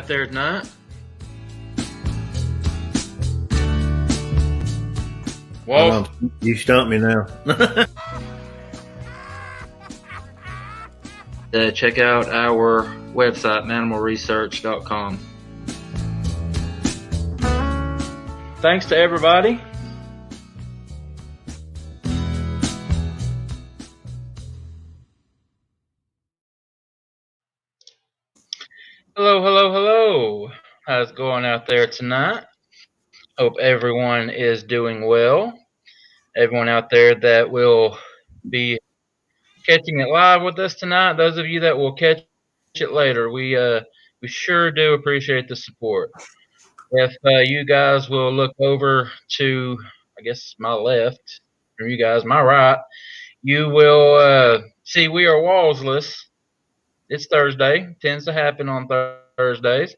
there tonight? Well, you stumped me now. Check out our website, MannimalResearch.com. Thanks to everybody. Hello, hello, hello. How's it going out there tonight? Hope everyone is doing well. Everyone out there that will be catching it live with us tonight, those of you that will catch it later, we sure do appreciate the support. If you guys will look over to, I guess, my left, from you guys, my right, you will see we are wallsless. It's Thursday. Tends to happen on Thursdays.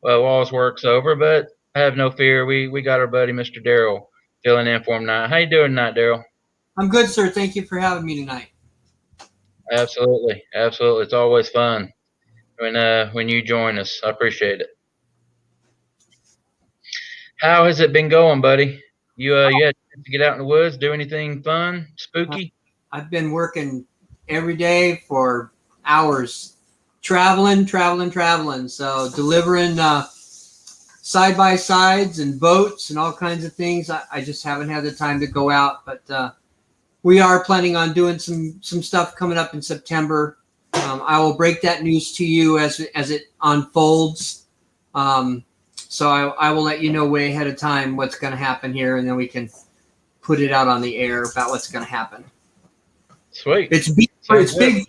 Walls works over, but have no fear. We got our buddy Mr. Daryl filling in for him tonight. How you doing tonight, Daryl? I'm good, sir. Thank you for having me tonight. Absolutely, absolutely. It's always fun when you join us. I appreciate it. How has it been going, buddy? You had to get out in the woods, do anything fun, spooky? I've been working every day for hours, traveling. So delivering side-by-sides and boats and all kinds of things. I just haven't had the time to go out, but we are planning on doing some stuff coming up in September. I will break that news to you as it unfolds. So I will let you know way ahead of time what's going to happen here, and then we can put it out on the air about what's going to happen. Sweet. It's big. It's big.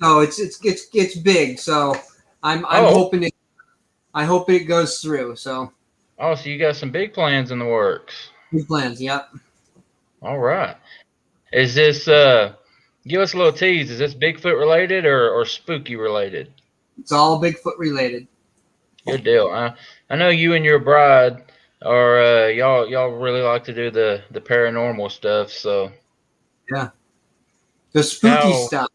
So it's big. So I'm hoping it. I hope it goes through. So. Oh, so you got some big plans in the works. Big plans. Yep. All right. Is this give us a little tease? Is this Bigfoot related or spooky related? It's all Bigfoot related. Good deal. I know you and your bride are y'all really like to do the paranormal stuff. So yeah, the spooky stuff.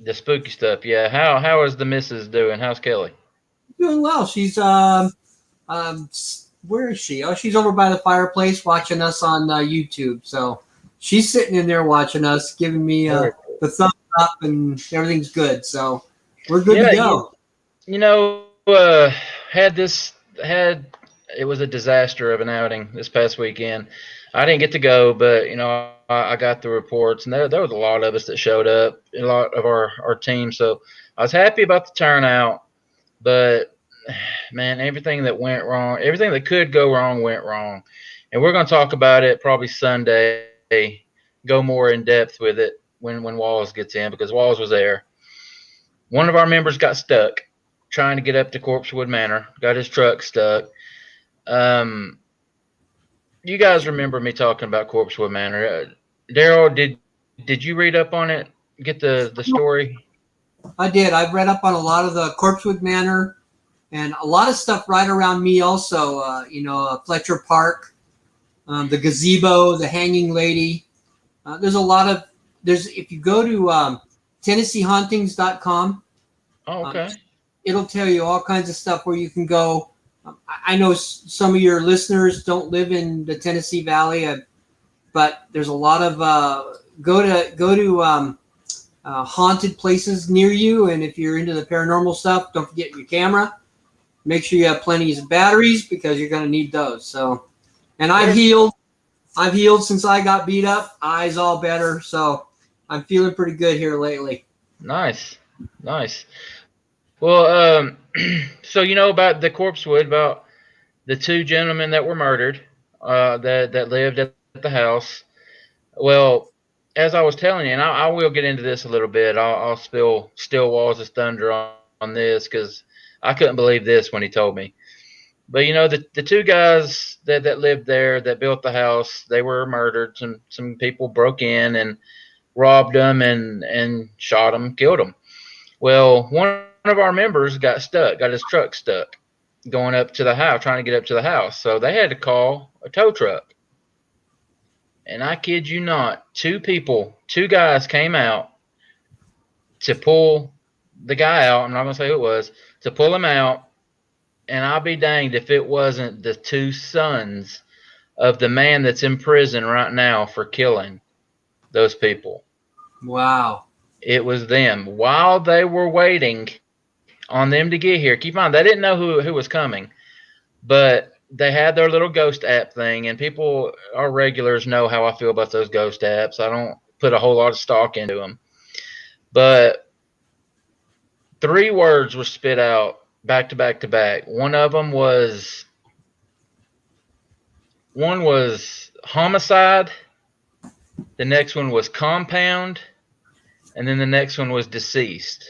The spooky stuff. Yeah. How is the missus doing? How's Kelly? Doing well. She's where is she? Oh, she's over by the fireplace watching us on YouTube. So she's sitting in there watching us, giving me the thumbs up, and everything's good. So we're good to go. It was a disaster of an outing this past weekend. I didn't get to go, but I got the reports, and there was a lot of us that showed up, a lot of our team. So I was happy about the turnout, but man, everything that went wrong, everything that could go wrong went wrong, and we're going to talk about it probably Sunday. Go more in depth with it when Walls gets in, because Walls was there. One of our members got stuck trying to get up to Corpsewood Manor, got his truck stuck. You guys remember me talking about Corpsewood Manor. Daryl, did you read up on it, get the story? I did. I've read up on a lot of the Corpsewood Manor and a lot of stuff right around me also. Fletcher Park, the gazebo, the hanging lady. There's a lot of – if you go to TennesseeHauntings.com. Oh, okay. It'll tell you all kinds of stuff where you can go. I know some of your listeners don't live in the Tennessee Valley, but there's a lot of go to haunted places near you. And if you're into the paranormal stuff, don't forget your camera. Make sure you have plenty of batteries because you're going to need those. So, and I've healed since I got beat up. Eyes all better, so I'm feeling pretty good here lately. Nice. Well, so about the Corpsewood, about the two gentlemen that were murdered, that lived at the house. Well, as I was telling you, and I will get into this a little bit. I'll spill Walls' thunder on this because I couldn't believe this when he told me. But the two guys that lived there, that built the house, they were murdered. Some people broke in and robbed them and shot them, killed them. Well, one of our members got his truck stuck going up to the house, trying to get up to the house. So they had to call a tow truck. And I kid you not, two guys came out to pull the guy out. I'm not going to say who it was, to pull him out and I'll be danged if it wasn't the two sons of the man that's in prison right now for killing those people. Wow. It was them. While they were waiting on them to get here, keep in mind, they didn't know who was coming, but they had their little ghost app thing, and people, our regulars, know how I feel about those ghost apps. I don't put a whole lot of stock into them. But three words were spit out back to back to back. One was homicide, the next one was compound, and then the next one was deceased.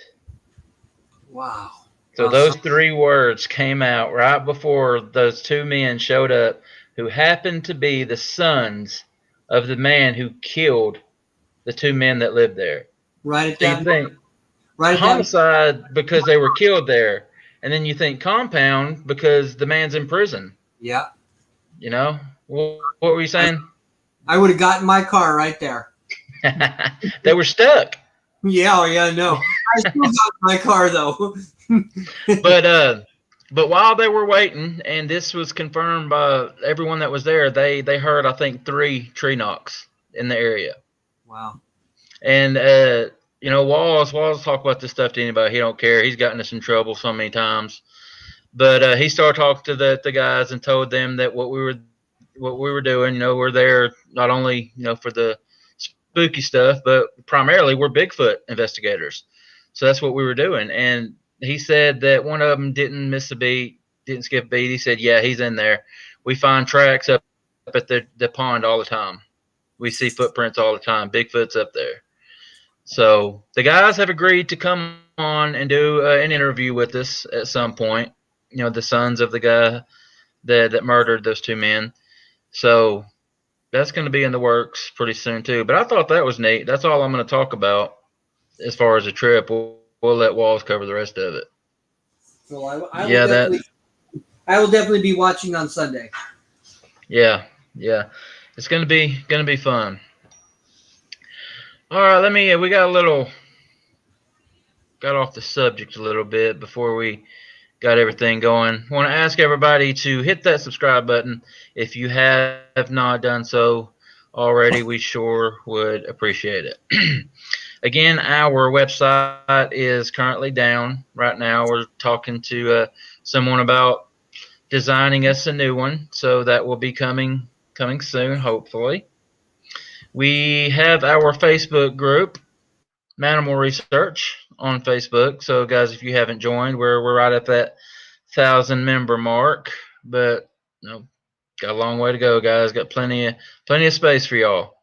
Wow. So those three words came out right before those two men showed up, who happened to be the sons of the man who killed the two men that lived there. Write it So down. you think Write it down. homicide because they were killed there, and then you think compound because the man's in prison. Yeah. You know, what were you saying? I would have gotten my car right there. They were stuck. Yeah, no. I still got my car though. But while they were waiting, and this was confirmed by everyone that was there, they heard, I think, 3 tree knocks in the area. Wow. And Walls talk about this stuff to anybody. He don't care. He's gotten us in trouble so many times. But he started talking to the guys and told them that what we were doing, we're there not only for the spooky stuff, but primarily we're Bigfoot investigators. So that's what we were doing. And he said that one of them didn't miss a beat, didn't skip a beat. He said, yeah, he's in there. We find tracks up at the pond all the time. We see footprints all the time. Bigfoot's up there. So the guys have agreed to come on and do an interview with us at some point. The sons of the guy that murdered those two men. So that's going to be in the works pretty soon too. But I thought that was neat. That's all I'm going to talk about as far as the trip. We'll let Walls cover the rest of it. Well, I will definitely be watching on Sunday. Yeah, it's going to be fun. All right, we got off the subject a little bit before we got everything going. I want to ask everybody to hit that subscribe button if you have not done so already. We sure would appreciate it. Again, our website is currently down right now. We're talking to someone about designing us a new one, so that will be coming soon, hopefully. We have our Facebook group, Mannimal Research, on Facebook. So, guys, if you haven't joined, we're right at that 1,000 member mark, but got a long way to go, guys. Got plenty of space for y'all.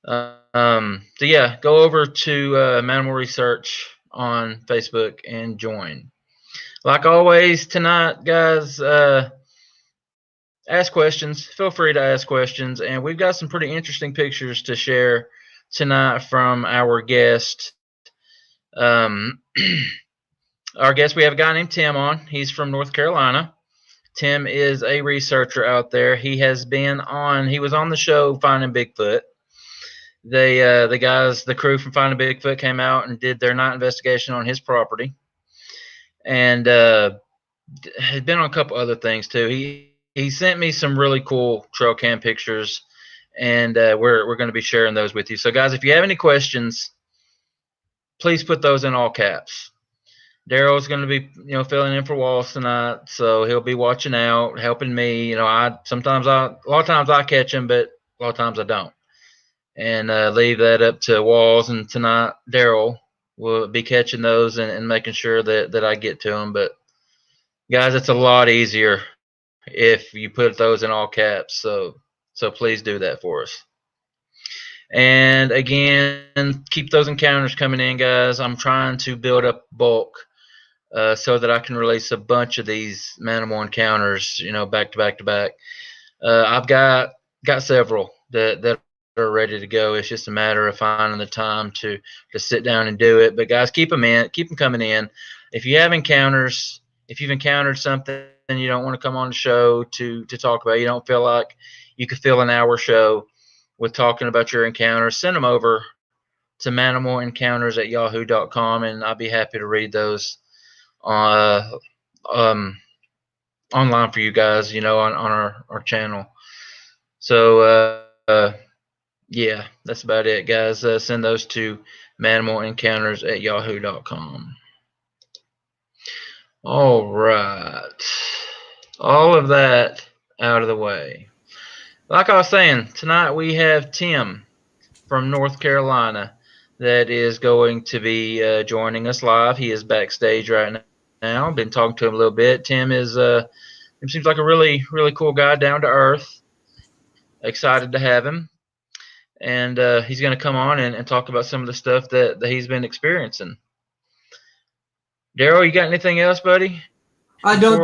So yeah, go over to Mannimal Research on Facebook and join. Like always tonight, guys, ask questions. Feel free to ask questions, and we've got some pretty interesting pictures to share tonight from our guest. Our guest, we have a guy named Tim on. He's from North Carolina. Tim is a researcher out there. He was on the show Finding Bigfoot. The crew from Finding Bigfoot came out and did their night investigation on his property, and had been on a couple other things too. He sent me some really cool trail cam pictures, and we're going to be sharing those with you. So, guys, if you have any questions, please put those in all caps. Daryl's going to be, filling in for Walls tonight, so he'll be watching out, helping me. A lot of times I catch him, but a lot of times I don't. And leave that up to Walls, and tonight Daryl will be catching those and making sure that I get to them. But guys, it's a lot easier if you put those in all caps. So please do that for us. And again, keep those encounters coming in, guys. I'm trying to build up bulk so that I can release a bunch of these Mannimal encounters, back to back to back. I've got several that are ready to go. It's just a matter of finding the time to sit down and do it. But guys, keep them coming in. If you've encountered something and you don't want to come on the show to talk about, you don't feel like you could fill an hour show with talking about your encounters, send them over to manimalEncounters@yahoo.com, and I'll be happy to read those on online for you guys, on our channel. So yeah, that's about it, guys. Send those to mannimalencountersat yahoo.com. All right, all of that out of the way. Like I was saying, tonight we have Tim from North Carolina that is going to be joining us live. He is backstage right now. Been talking to him a little bit. Tim seems like a really cool guy, down to earth. Excited to have him, and he's going to come on and talk about some of the stuff that he's been experiencing. Daryl, you got anything else, buddy? I don't.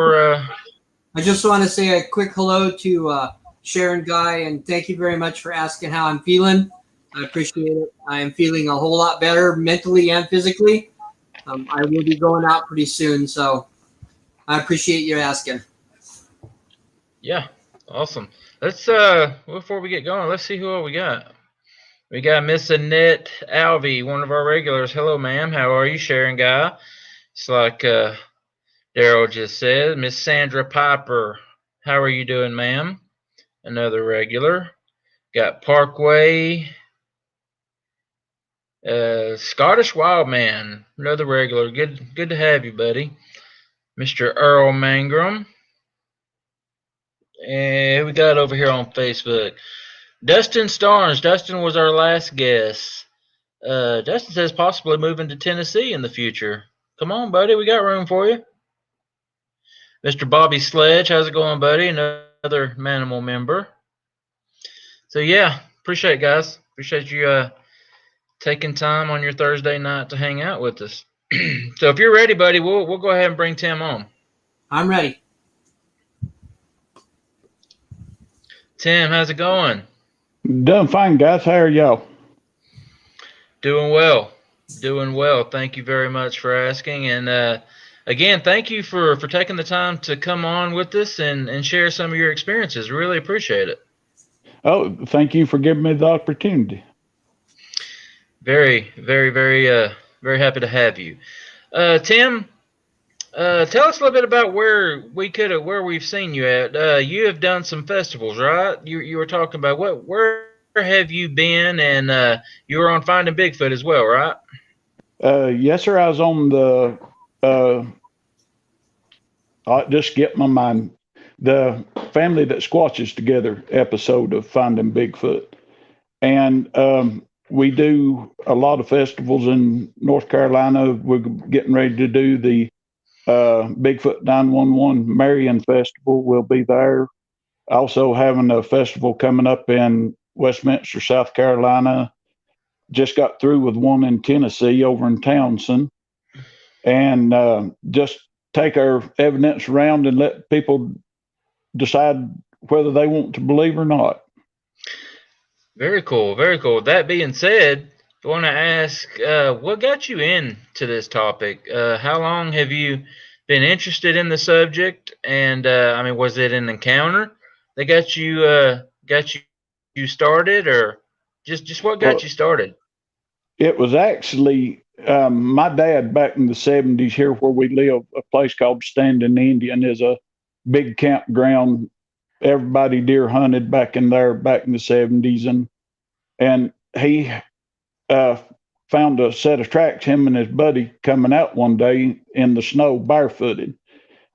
I just want to say a quick hello to Sharon Guy, and thank you very much for asking how I'm feeling. I appreciate it. I am feeling a whole lot better mentally and physically. I will be going out pretty soon, so I appreciate you asking. Yeah, awesome. Let's before we get going, let's see who we got. We got Miss Annette Alvey, one of our regulars. Hello, ma'am. How are you, Sharon Guy? It's like Daryl just said. Miss Sandra Piper. How are you doing, ma'am? Another regular. Got Parkway. Scottish Wildman. Another regular. Good to have you, buddy. Mr. Earl Mangrum. And we got over here on Facebook, Dustin Starnes. Dustin was our last guest. Dustin says possibly moving to Tennessee in the future. Come on, buddy. We got room for you. Mr. Bobby Sledge. How's it going, buddy? Another Mannimal member. So, yeah, appreciate it, guys. Appreciate you taking time on your Thursday night to hang out with us. So, if you're ready, buddy, we'll go ahead and bring Tim on. I'm ready. Tim, how's it going? Doing fine, guys. How are y'all? Doing well. Thank you very much for asking. And again, thank you for taking the time to come on with us and share some of your experiences. Really appreciate it. Oh, thank you for giving me the opportunity. Very happy to have you. Tim, tell us a little bit about where we've seen you at. You have done some festivals, right? You were talking about where have you been, and you were on Finding Bigfoot as well, right? Yes, sir. I was on the I'll just get my mind, the Family That Squatches Together episode of Finding Bigfoot. And we do a lot of festivals in North Carolina. We're getting ready to do the Bigfoot 911 Marion Festival. We'll be there. Also having a festival coming up in Westminster, South Carolina. Just got through with one in Tennessee over in Townsend. And just take our evidence around and let people decide whether they want to believe or not. Very cool. That being said, I want to ask, what got you into this topic? How long have you been interested in the subject? And was it an encounter that got you started, or just what got you started? It was actually my dad back in the 70s here where we live. A place called Standing Indian is a big campground. Everybody deer hunted back in there back in the 70s, and he found a set of tracks, him and his buddy coming out one day in the snow barefooted,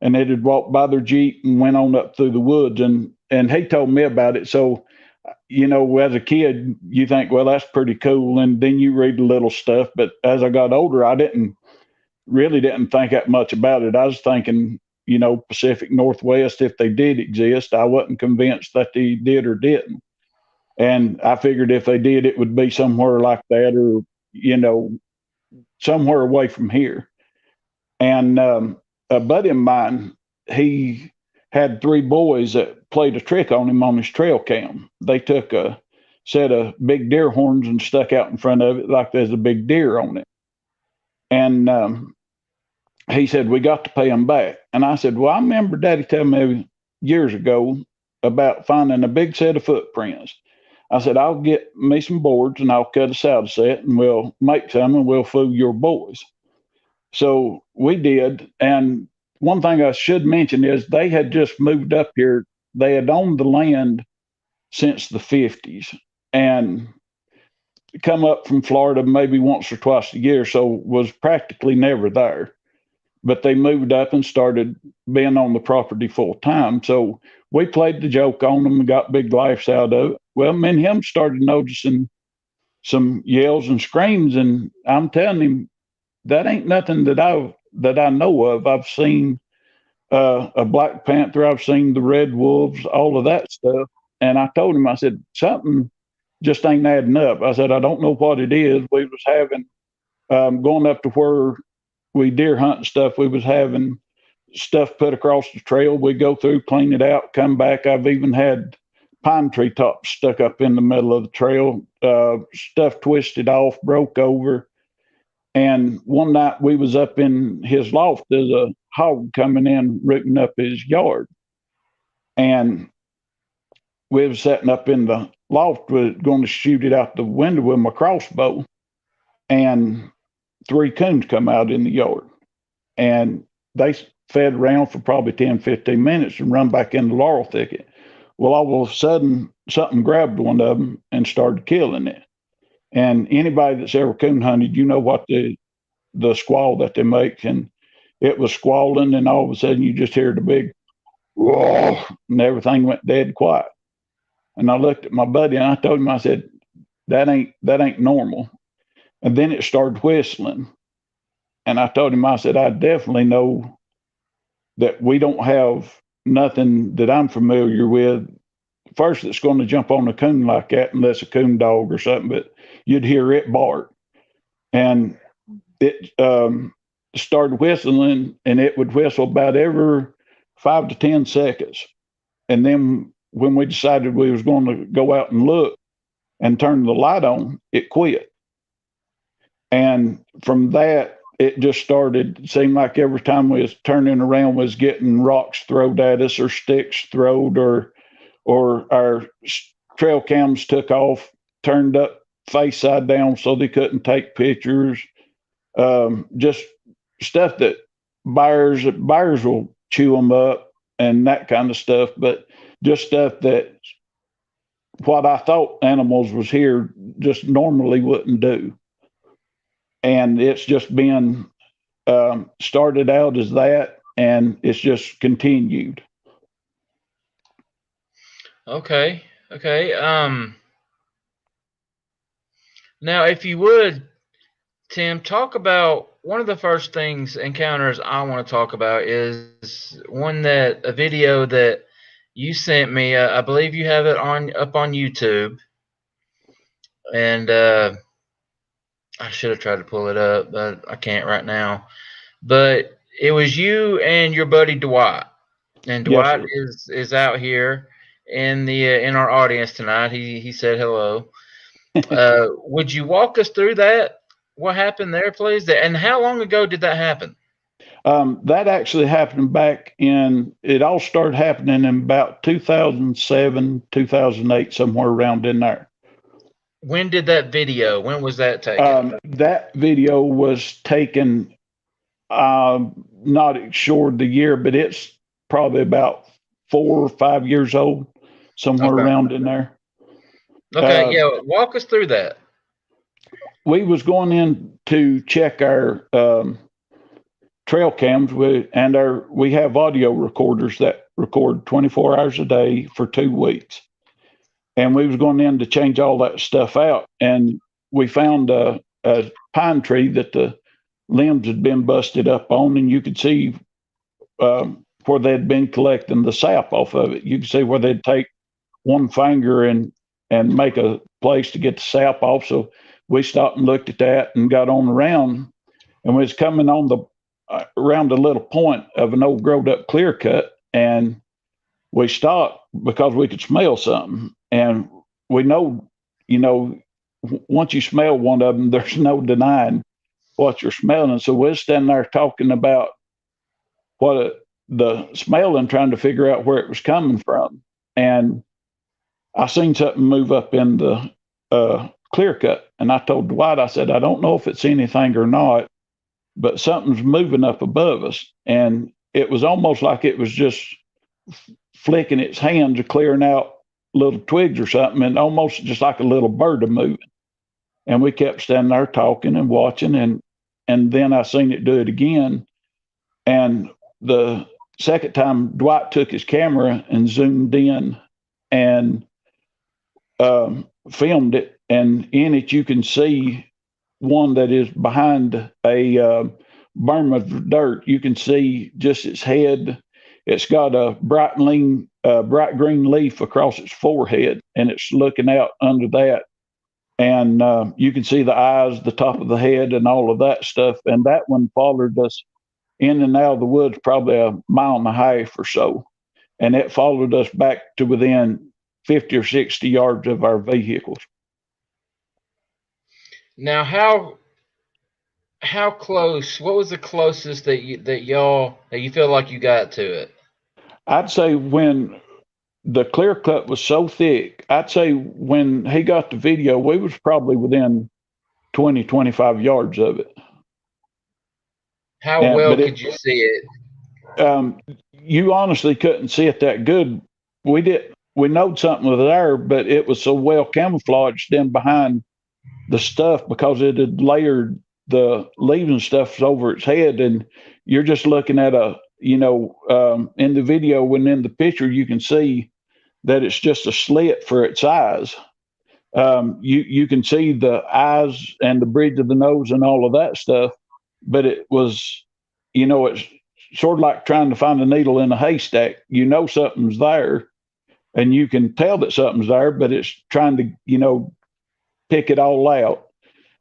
and they had walked by their Jeep and went on up through the woods, and he told me about it. So as a kid, you think, well, that's pretty cool, and then you read a little stuff. But as I got older, I didn't think that much about it. I was thinking, Pacific Northwest, if they did exist, I wasn't convinced that they did or didn't. And I figured if they did, it would be somewhere like that, or, somewhere away from here. And a buddy of mine, he had 3 boys that played a trick on him on his trail cam. They took a set of big deer horns and stuck out in front of it like there's a big deer on it. And he said, we got to pay them back. And I said, well, I remember Daddy telling me years ago about finding a big set of footprints. I said, I'll get me some boards and I'll cut a saddle set and we'll make some and we'll fool your boys. So we did. And one thing I should mention is they had just moved up here. They had owned the land since the 50s and come up from Florida maybe once or twice a year, so was practically never there. But they moved up and started being on the property full time. So we played the joke on them and got big laughs out of it. Well, me and him started noticing some yells and screams, and I'm telling him that ain't nothing that I know of. I've seen a black panther, I've seen the red wolves, all of that stuff. And I told him, I said, something just ain't adding up. I said, I don't know what it is. We was having going up to where we deer hunt and stuff. We was having stuff put across the trail. We go through, clean it out, come back. I've even had pine tree tops stuck up in the middle of the trail, stuff twisted off, broke over. And one night we was up in his loft. There's a hog coming in, rooting up his yard. And we was sitting up in the loft, was going to shoot it out the window with my crossbow. And 3 coons come out in the yard. And they fed around for probably 10, 15 minutes and run back in the laurel thicket. Well, all of a sudden, something grabbed one of them and started killing it. And anybody that's ever coon hunted, you know what the squall that they make. And it was squalling, and all of a sudden you just heard a big whoa, and everything went dead quiet. And I looked at my buddy and I told him, I said, that ain't normal. And then it started whistling. And I told him, I said, I definitely know that we don't have nothing that I'm familiar with. First, that's going to jump on a coon like that, unless a coon dog or something, but you'd hear it bark. And it started whistling, and it would whistle about every 5 to 10 seconds. And then when we decided we was going to go out and look and turn the light on, it quit. And from that, it just started, it seemed like every time we was turning around was getting rocks thrown at us or sticks thrown, or our trail cams took off, turned up face side down so they couldn't take pictures. Just stuff that buyers will chew them up and that kind of stuff, but just stuff that what I thought animals was here just normally wouldn't do. And it's just been started out as that, and it's just continued. Okay. Now, if you would, Tim, talk about one of the first encounters I want to talk about is a video that you sent me. I believe you have it up on YouTube, and I should have tried to pull it up, but I can't right now. But it was you and your buddy Dwight, and Dwight is out here in our audience tonight. He said hello. Would you walk us through that? What happened there, please? And how long ago did that happen? That actually happened it all started happening in about 2007, 2008, somewhere around in there. When when was that taken? That video was taken, not sure the year, but it's probably about 4 or 5 years old, somewhere around in there. Okay, walk us through that. We was going in to check our trail cams, we have audio recorders that record 24 hours a day for 2 weeks. And we was going in to change all that stuff out. And we found a pine tree that the limbs had been busted up on, and you could see where they'd been collecting the sap off of it. You could see where they'd take one finger and make a place to get the sap off. So we stopped and looked at that and got on around, and we was coming on around a little point of an old growed up clear cut, and we stopped because we could smell something. And we know, once you smell one of them, there's no denying what you're smelling. So we're standing there talking about the smell and trying to figure out where it was coming from. And I seen something move up in the clear cut. And I told Dwight, I said, I don't know if it's anything or not, but something's moving up above us. And it was almost like it was just flicking its hands or clearing out little twigs or something, and almost just like a little bird moving. And we kept standing there talking and watching, and then I seen it do it again. And the second time, Dwight took his camera and zoomed in and filmed it. And in it, you can see one that is behind a berm of dirt. You can see just its head. It's got a bright green leaf across its forehead, and it's looking out under that. And you can see the eyes, the top of the head, and all of that stuff. And that one followed us in and out of the woods probably a mile and a half or so. And it followed us back to within 50 or 60 yards of our vehicles. Now, how close? What was the closest that you feel like you got to it? I'd say when the clear cut was so thick, I'd say when he got the video, we was probably within 20, 25 yards of it. How well could you see it? You honestly couldn't see it that good. We knowed something was there, but it was so well camouflaged in behind the stuff because it had layered the leaves and stuff over its head, and you're just looking at in the video, when in the picture you can see that it's just a slit for its eyes. You can see the eyes and the bridge of the nose and all of that stuff, but it was, it's sort of like trying to find a needle in a haystack. Something's there, and you can tell that something's there, but it's trying to, pick it all out.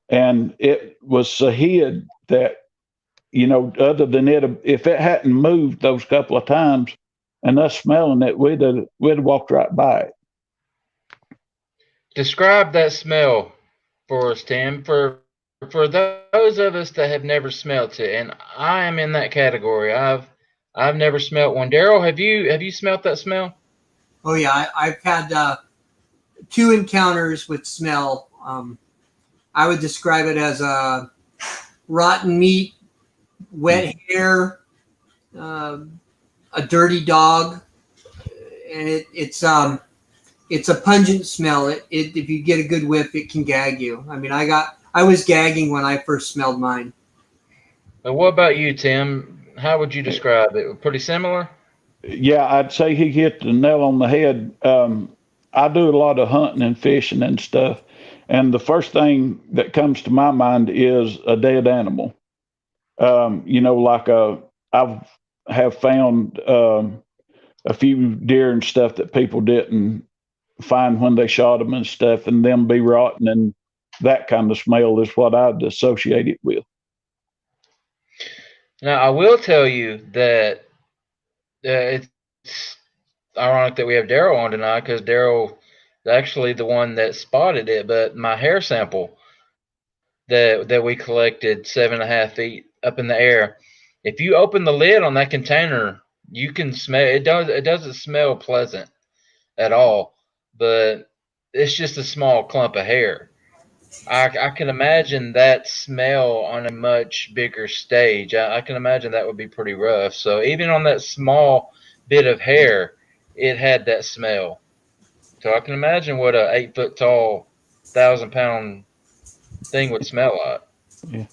And it was so hid that, other than it, if it hadn't moved those couple of times and us smelling it, we'd have walked right by it. Describe that smell for us, Tim, for those of us that have never smelt it, and I am in that category. I've never smelt one. Daryl, have you smelt that smell? Oh yeah, I've had 2 encounters with smell. I would describe it as a rotten meat, wet hair, a dirty dog, and it's a pungent smell. It if you get a good whiff, it can gag you. I mean, I was gagging when I first smelled mine. But what about you, Tim? How would you describe it? Pretty similar? Yeah, I'd say he hit the nail on the head. I do a lot of hunting and fishing and stuff, and the first thing that comes to my mind is a dead animal. I have found a few deer and stuff that people didn't find when they shot them and stuff, and them be rotten, and that kind of smell is what I'd associate it with. Now, I will tell you that it's ironic that we have Daryl on tonight, because Daryl is actually the one that spotted it. But my hair sample that we collected 7.5 feet up in the air, if you open the lid on that container, you can smell it. It doesn't smell pleasant at all, but it's just a small clump of hair. I can imagine that smell on a much bigger stage. I can imagine that would be pretty rough. So even on that small bit of hair, it had that smell. So I can imagine what a 8-foot tall, 1,000-pound thing would smell like. Yeah.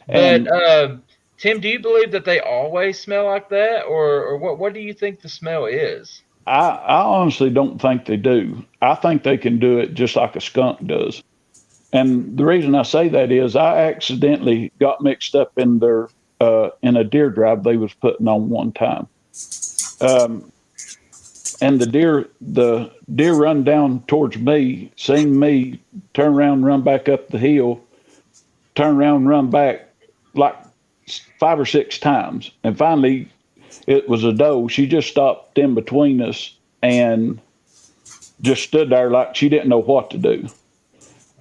But Tim, do you believe that they always smell like that, or what do you think the smell is? I honestly don't think they do. I think they can do it just like a skunk does. And the reason I say that is I accidentally got mixed up in a deer drive they was putting on one time. And the deer run down towards me, seen me, turn around, run back up the hill, turn around, run back like 5 or 6 times. And finally, it was a doe. She just stopped in between us and just stood there like she didn't know what to do.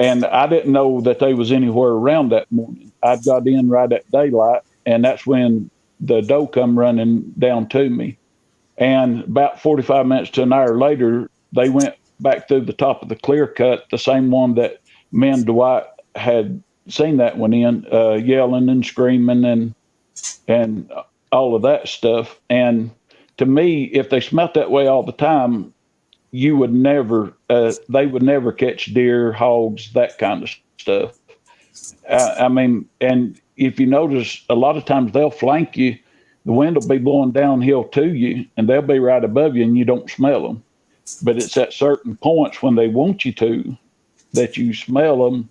And I didn't know that they was anywhere around that morning. I'd got in right at daylight, and that's when the doe come running down to me. And about 45 minutes to an hour later, they went back through the top of the clear cut, the same one that me and Dwight had seen that one in, yelling and screaming and all of that stuff. And to me, if they smelt that way all the time, you would never, they would never catch deer, hogs, that kind of stuff. I mean, and if you notice, a lot of times they'll flank you. The wind will be blowing downhill to you, and they'll be right above you, and you don't smell them. But it's at certain points when they want you to that you smell them.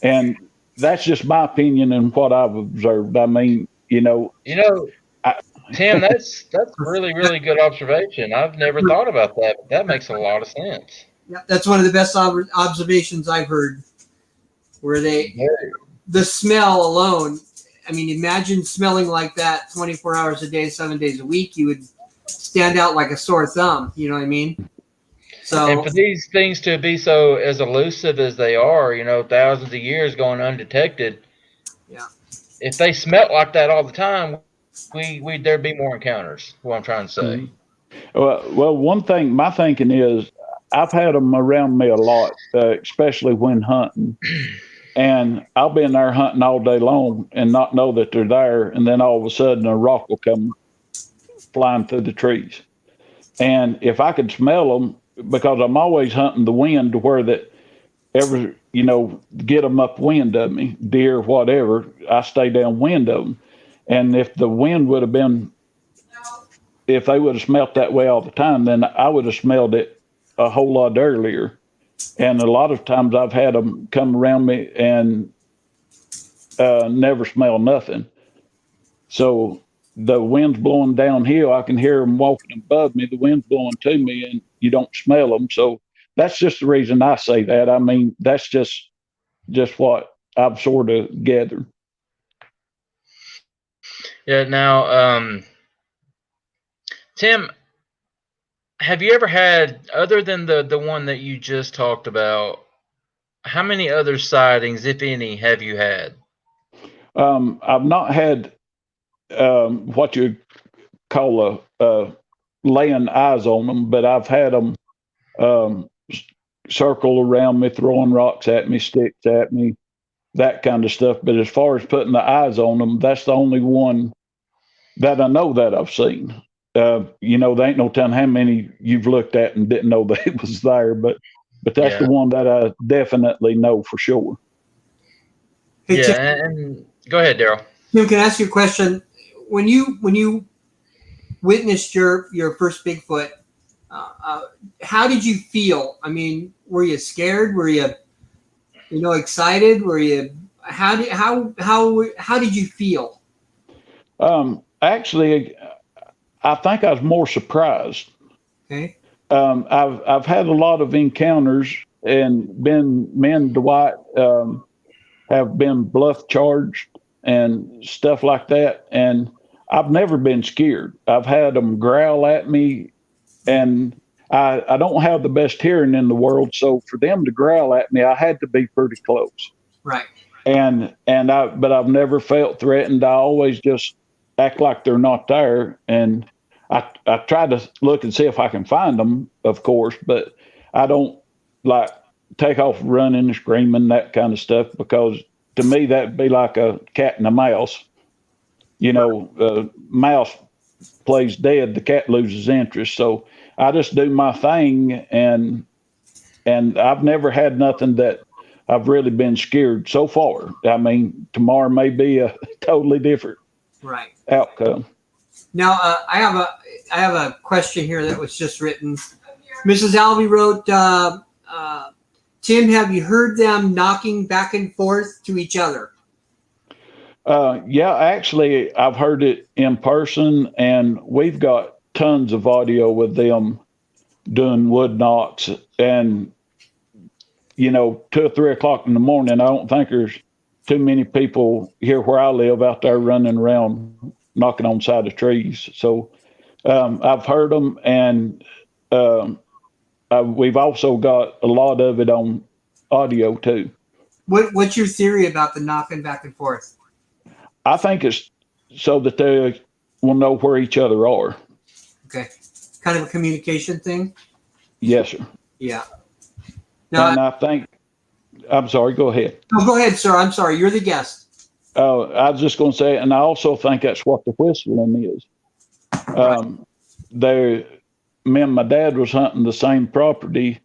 And that's just my opinion and what I've observed. I mean, Tim, that's really, really good observation. I've never thought about that, but that makes a lot of sense. Yeah, that's one of the best observations I've heard. Where the smell alone. I mean, imagine smelling like that 24 hours a day, 7 days a week. You would stand out like a sore thumb. You know what I mean? So, and for these things to be so as elusive as they are, thousands of years going undetected. Yeah. If they smelt like that all the time, there'd be more encounters. What I'm trying to say. Well, one thing, my thinking is, I've had them around me a lot, especially when hunting. And I'll be in there hunting all day long and not know that they're there. And then all of a sudden a rock will come flying through the trees. And if I could smell them, because I'm always hunting the wind to where that ever, get them upwind of me, deer, whatever, I stay downwind of them. And if the wind would have been, if they would have smelt that way all the time, then I would have smelled it a whole lot earlier. And a lot of times I've had them come around me and never smell nothing. So the wind's blowing downhill. I can hear them walking above me. The wind's blowing to me, and you don't smell them. So that's just the reason I say that. I mean, that's just what I've sort of gathered. Yeah. Now, Tim, have you ever had, other than the one that you just talked about, how many other sightings, if any, have you had? I've not had what you call laying eyes on them, but I've had them circle around me, throwing rocks at me, sticks at me, that kind of stuff. But as far as putting the eyes on them, that's the only one that I know that I've seen. There ain't no telling how many you've looked at and didn't know that it was there, but that's the one that I definitely know for sure. Hey, Tim, and go ahead, Daryl. Tim, can I ask you a question? When you witnessed your first Bigfoot, how did you feel? I mean, were you scared? Were you excited? Were you how did you feel? Actually, I think I was more surprised. Okay. I've had a lot of encounters, and me and Dwight have been bluff charged and stuff like that, and I've never been scared. I've had them growl at me, and I don't have the best hearing in the world, so for them to growl at me, I had to be pretty close. Right. But I've never felt threatened. I always just act like they're not there, and I try to look and see if I can find them, of course, but I don't like take off running and screaming, that kind of stuff, because to me that'd be like a cat and a mouse. Mouse plays dead, the cat loses interest. So I just do my thing, and I've never had nothing that I've really been scared so far. I mean, tomorrow may be a totally different outcome. Now, I have a question here that was just written. Mrs. Albee wrote, Tim, have you heard them knocking back and forth to each other? Yeah, actually, I've heard it in person, and we've got tons of audio with them doing wood knocks. And, 2 or 3 o'clock in the morning, I don't think there's too many people here where I live out there running around knocking on side of trees. So I've heard them, and we've also got a lot of it on audio too. What's your theory about the knocking back and forth? I think it's so that they will know where each other are. Okay. Kind of a communication thing? Yes, sir. Yeah. Now, and I think, I'm sorry, go ahead. No, go ahead, sir. I'm sorry. You're the guest. I was just going to say, and I also think that's what the whistling is. They, me and my dad was hunting the same property,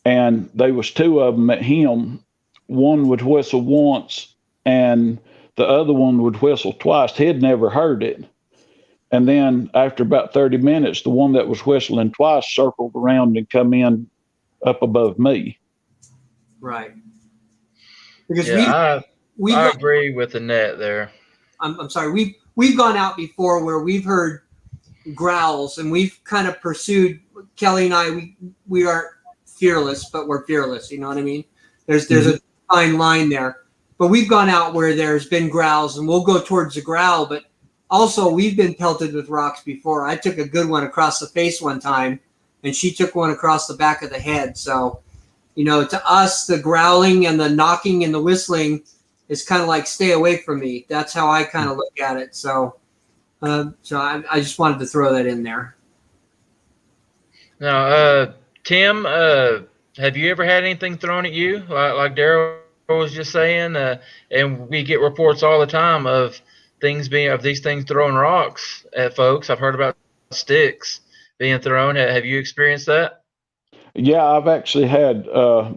and there was two of them at him. One would whistle once, and the other one would whistle twice. He'd never heard it. And then after about 30 minutes, the one that was whistling twice circled around and come in up above me. Right. Because Yeah, we I agree with Annette there. I'm sorry. We've gone out before where we've heard growls, and we've kind of pursued. Kelly and I, we aren't fearless, but we're fearless. You know what I mean? There's a fine line there. But we've gone out where there's been growls, and we'll go towards the growl. But also, we've been pelted with rocks before. I took a good one across the face one time, and she took one across the back of the head. So, you know, to us, the growling and the knocking and the whistling is kind of like stay away from me. That's how I kind of look at it. So I just wanted to throw that in there. Now, Tim, have you ever had anything thrown at you, like Daryl was just saying? And we get reports all the time of these things throwing rocks at folks. I've heard about sticks being thrown. Have you experienced that? Yeah, I've actually had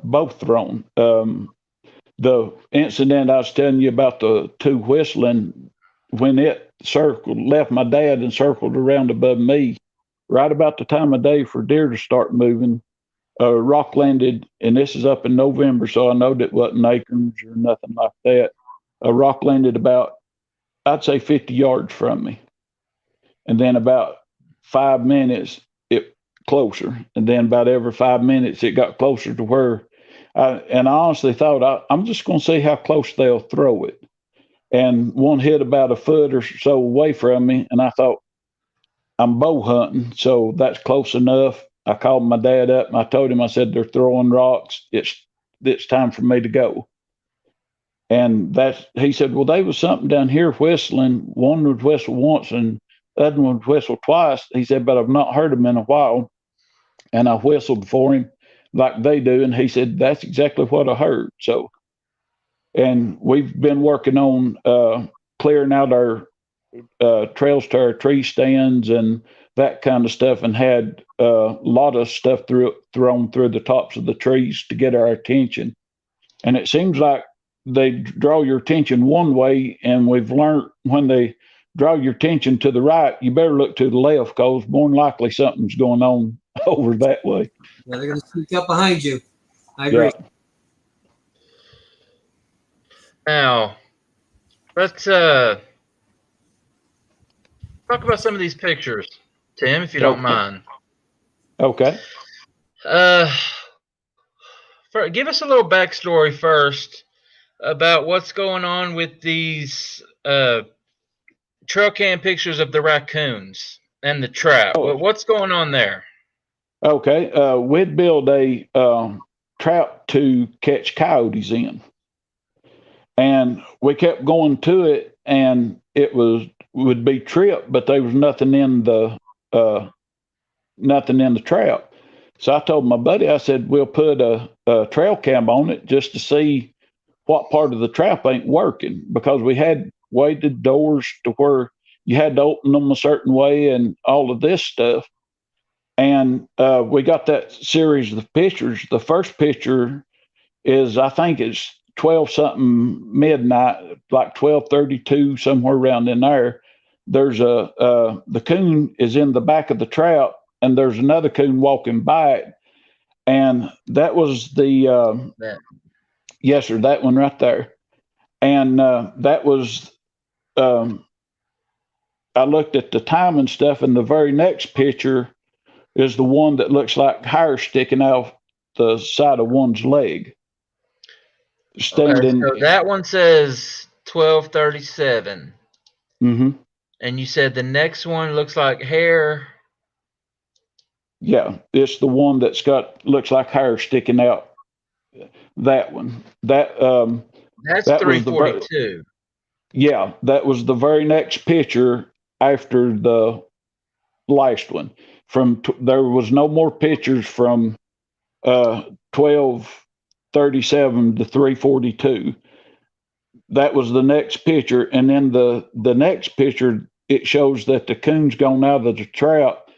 both thrown. The incident I was telling you about, the two whistling, when it left my dad and circled around above me, right about the time of day for deer to start moving, a rock landed, and this is up in November, so I know that wasn't acorns or nothing like that. A rock landed about, I'd say, 50 yards from me. And then about 5 minutes, it closer. And then about every 5 minutes, it got closer to where I honestly thought, I'm just going to see how close they'll throw it. And one hit about a foot or so away from me, and I thought, I'm bow hunting, so that's close enough. I called my dad up, and I told him, I said, they're throwing rocks. It's time for me to go. And he said, well, there was something down here whistling. One would whistle once, and the other one would whistle twice. He said, but I've not heard them in a while. And I whistled for him like they do, and he said, that's exactly what I heard. So, and we've been working on clearing out our trails to our tree stands and that kind of stuff, and had a lot of stuff thrown through the tops of the trees to get our attention. And it seems like they draw your attention one way, and we've learned when they draw your attention to the right, you better look to the left, because more than likely something's going on over that way. Yeah, they're going to sneak up behind you. I agree. Yeah. Now, let's talk about some of these pictures, Tim, if you don't mind. Okay. Give us a little backstory first about what's going on with these trail cam pictures of the raccoons and the trap. What's going on there? Okay. We'd build a trap to catch coyotes in. And we kept going to it, and it would be tripped, but there was nothing in the trap. So I told my buddy, I said, we'll put a trail cam on it just to see what part of the trap ain't working, because we had weighted doors to where you had to open them a certain way and all of this stuff. And we got that series of pictures. The first picture is, I think it's 12 something midnight, like 12:32, somewhere around in there. There's the coon is in the back of the trap, and there's another coon walking by it. And that was yes, sir, that one right there. And that was, I looked at the time and stuff, and the very next picture is the one that looks like hair sticking out the side of one's leg. Standing. Okay, so that one says 12:37. Mm-hmm. And you said the next one looks like hair. Yeah, it's the one that's looks like hair sticking out. That one. That's 342. Yeah, that was the very next picture after the last one. There was no more pictures from 12:37 to 3:42. that was the next picture. And then the next picture, it shows that the coon's gone out of the trap.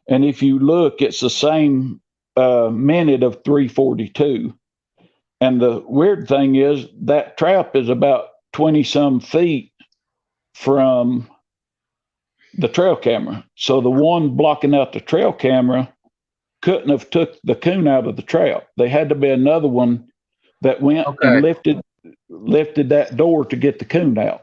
And if you look, it's the same minute of 3:42. And the weird thing is that trap is about 20 some feet from the trail camera. So the one blocking out the trail camera couldn't have took the coon out of the trap. They had to be another one that went and lifted that door to get the coon out.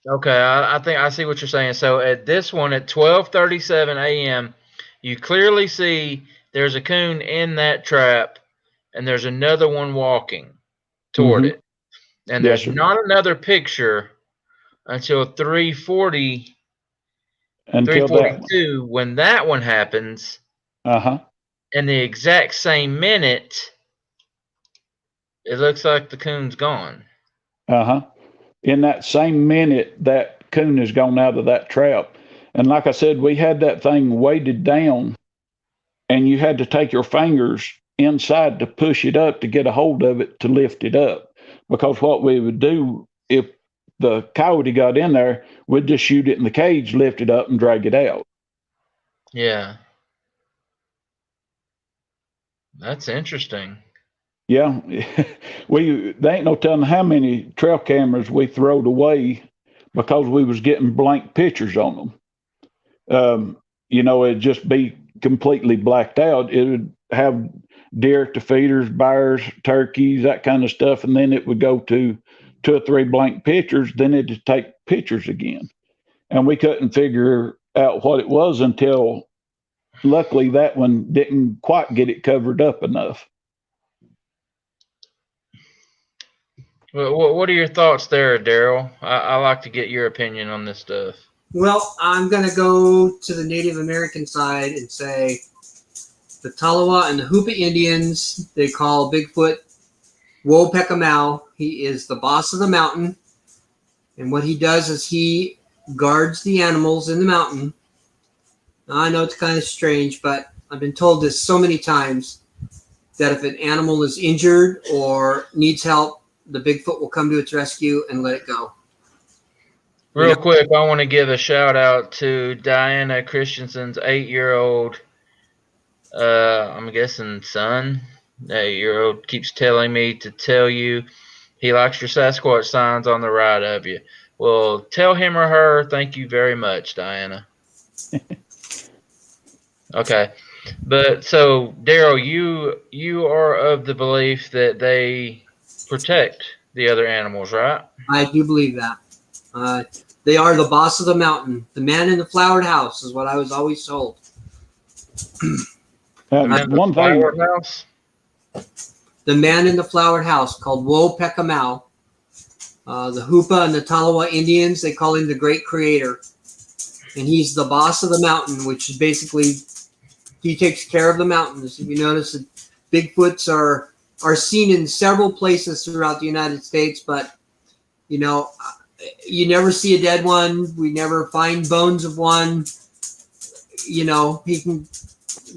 Okay, I think I see what you're saying. So at this one at 12:37 a.m., you clearly see there's a coon in that trap, and there's another one walking toward it. And there's not another picture until 3:40, 3:42 when that one happens. In the exact same minute, it looks like the coon's gone. In that same minute, that coon has gone out of that trap. And like I said, we had that thing weighted down, and you had to take your fingers inside to push it up to get a hold of it to lift it up. Because what we would do if the coyote got in there, we'd just shoot it in the cage, lift it up, and drag it out. Yeah. That's interesting. Yeah. They ain't no telling how many trail cameras we throwed away because we was getting blank pictures on them. It'd just be completely blacked out. It would have deer at the feeders, bears, turkeys, that kind of stuff, and then it would go to 2 or 3 blank pictures. Then it'd take pictures again, and we couldn't figure out what it was until luckily that one didn't quite get it covered up enough. Well, what are your thoughts there, Daryl? I like to get your opinion on this stuff. Well, I'm going to go to the Native American side and say the Tolowa and the Hoopa Indians, they call Bigfoot Wopecamau. He is the boss of the mountain. And what he does is he guards the animals in the mountain. Now, I know it's kind of strange, but I've been told this so many times that if an animal is injured or needs help, the Bigfoot will come to its rescue and let it go. Real quick, I want to give a shout out to Diana Christensen's 8-year-old, I'm guessing son. The 8-year-old keeps telling me to tell you he likes your Sasquatch signs on the right of you. Well, tell him or her thank you very much, Diana. Okay. But so, Daryl, you are of the belief that they protect the other animals, right? I do believe that. They are the boss of the mountain. The man in the flowered house is what I was always told. One thing. House? The man in the flowered house called Wopecamau. The Hoopa and the Tolowa Indians, they call him the Great Creator. And he's the boss of the mountain, which is basically, he takes care of the mountains. If you notice, that Bigfoots are seen in several places throughout the United States, but, you never see a dead one. We never find bones of one. He can,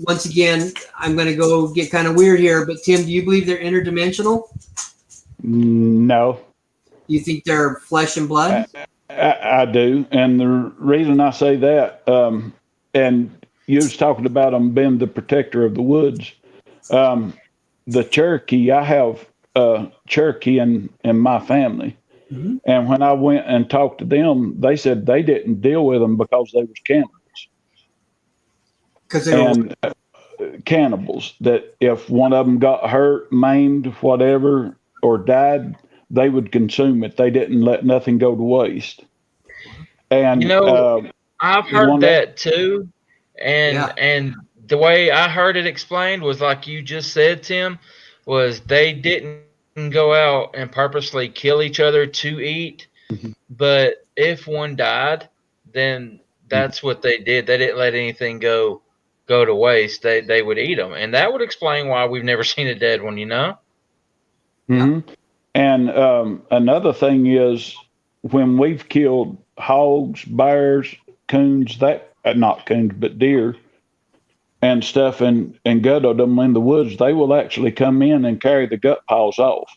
once again, I'm going to go get kind of weird here, but Tim, do you believe they're interdimensional? No. You think they're flesh and blood? I do. And the reason I say that, and you was talking about them being the protector of the woods. The Cherokee, I have Cherokee in my family. Mm-hmm. And when I went and talked to them, they said they didn't deal with them because they was cannibals. Because they were cannibals. That if one of them got hurt, maimed, whatever, or died, they would consume it. They didn't let nothing go to waste. And I've heard that too, and the way I heard it explained was like you just said, Tim, was they didn't go out and purposely kill each other to eat, but if one died, then that's what they did. They didn't let anything go to waste. They would eat them, and that would explain why we've never seen a dead one. Mm-hmm. And another thing is when we've killed hogs, bears, coons, not coons, but deer and stuff, and gutted them in the woods, they will actually come in and carry the gut piles off.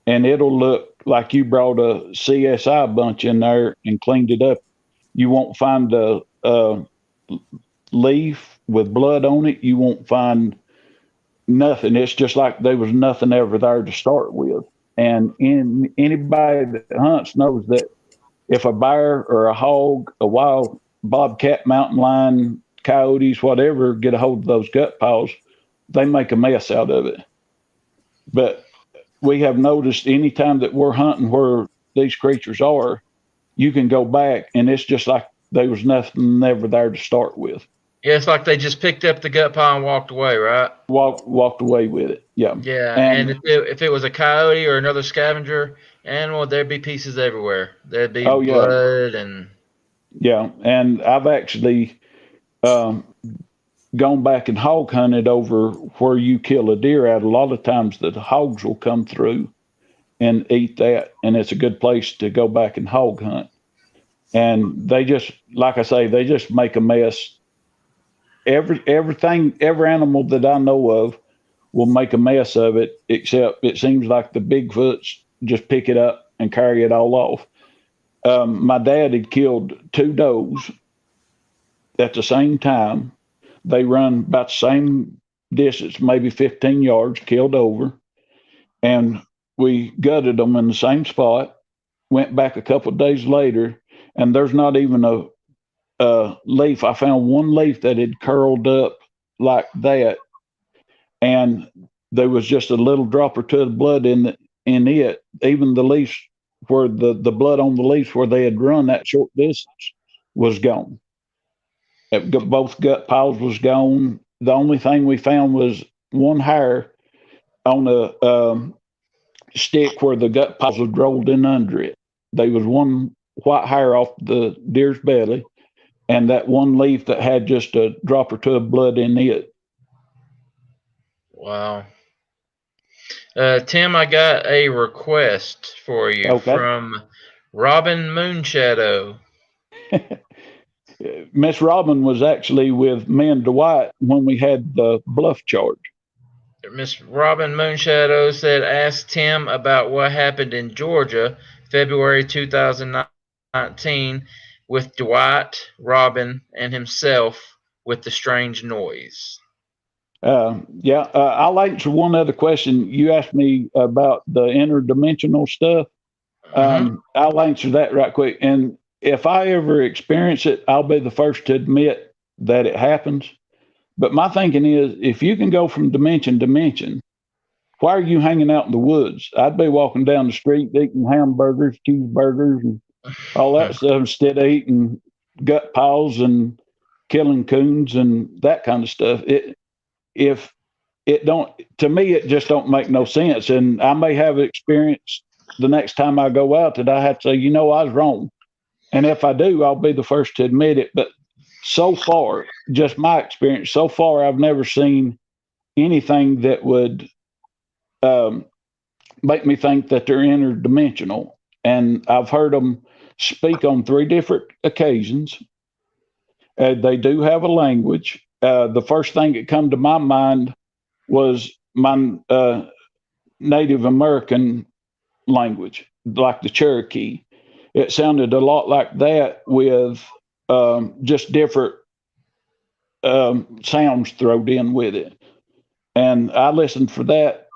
And it'll look like you brought a CSI bunch in there and cleaned it up, you won't find a leaf with blood on it. You won't find nothing. It's just like there was nothing ever there to start with. And anybody that hunts knows that if a bear or a hog, a wild bobcat, mountain lion, coyotes, whatever, get a hold of those gut piles, they make a mess out of it. But we have noticed anytime that we're hunting where these creatures are, you can go back and it's just like there was nothing ever there to start with. Yeah, it's like they just picked up the gut pile and walked away, right? Walked away with it. Yeah. Yeah, and And if it was a coyote or another scavenger animal, there'd be pieces everywhere. There'd be oh yeah, blood and yeah. And I've actually um, gone back and hog hunted over where you kill a deer at. A lot of times the hogs will come through and eat that, and it's a good place to go back and hog hunt. And they just, like I say, they just make a mess. Every animal that I know of will make a mess of it, except it seems like the Bigfoots just pick it up and carry it all off. My dad had killed 2 does at the same time. They run about the same distance, maybe 15 yards, killed over. And we gutted them in the same spot, went back a couple of days later, and there's not even a leaf. I found one leaf that had curled up like that, and there was just a little drop or two of blood in it. Even the leaves where the blood on the leaves where they had run that short distance was gone. Both gut piles was gone. The only thing we found was one hair on a stick where the gut piles was rolled in under it. There was one white hair off the deer's belly, and that one leaf that had just a drop or two of blood in it. wow. Tim, I got a request for you Okay. from Robin Moonshadow. Miss Robin was actually with me and Dwight when we had the bluff charge. Miss Robin Moonshadow said, ask Tim about what happened in Georgia, February 2019, with Dwight, Robin, and himself with the strange noise. I'll answer one other question. You asked me about the interdimensional stuff. I'll answer that right quick. And if I ever experience it, I'll be the first to admit that it happens. But my thinking is, if you can go from dimension to dimension, why are you hanging out in the woods? I'd be walking down the street eating hamburgers, cheeseburgers, and all that stuff instead of eating gut piles and killing coons and that kind of stuff. If it don't, to me, it just don't make no sense. And I may have experience the next time I go out that I have to say, I was wrong. And if I do, I'll be the first to admit it. But so far, just my experience, so far, I've never seen anything that would make me think that they're interdimensional. And I've heard them speak on 3 different occasions. They do have a language. The first thing that come to my mind was my Native American language, like the Cherokee. It sounded a lot like that with just different sounds thrown in with it. And I listened for that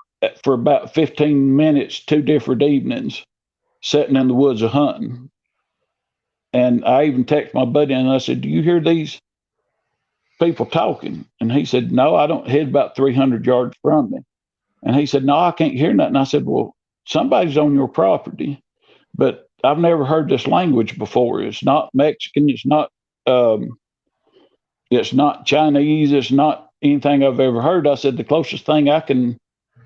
for about 15 minutes, 2 different evenings, sitting in the woods a hunting. And I even texted my buddy and I said, do you hear these people talking? And he said, no, I don't. He's about 300 yards from me. And he said, no, I can't hear nothing. I said, well, somebody's on your property, but I've never heard this language before. It's not Mexican. It's not Chinese. It's not anything I've ever heard. I said, the closest thing I can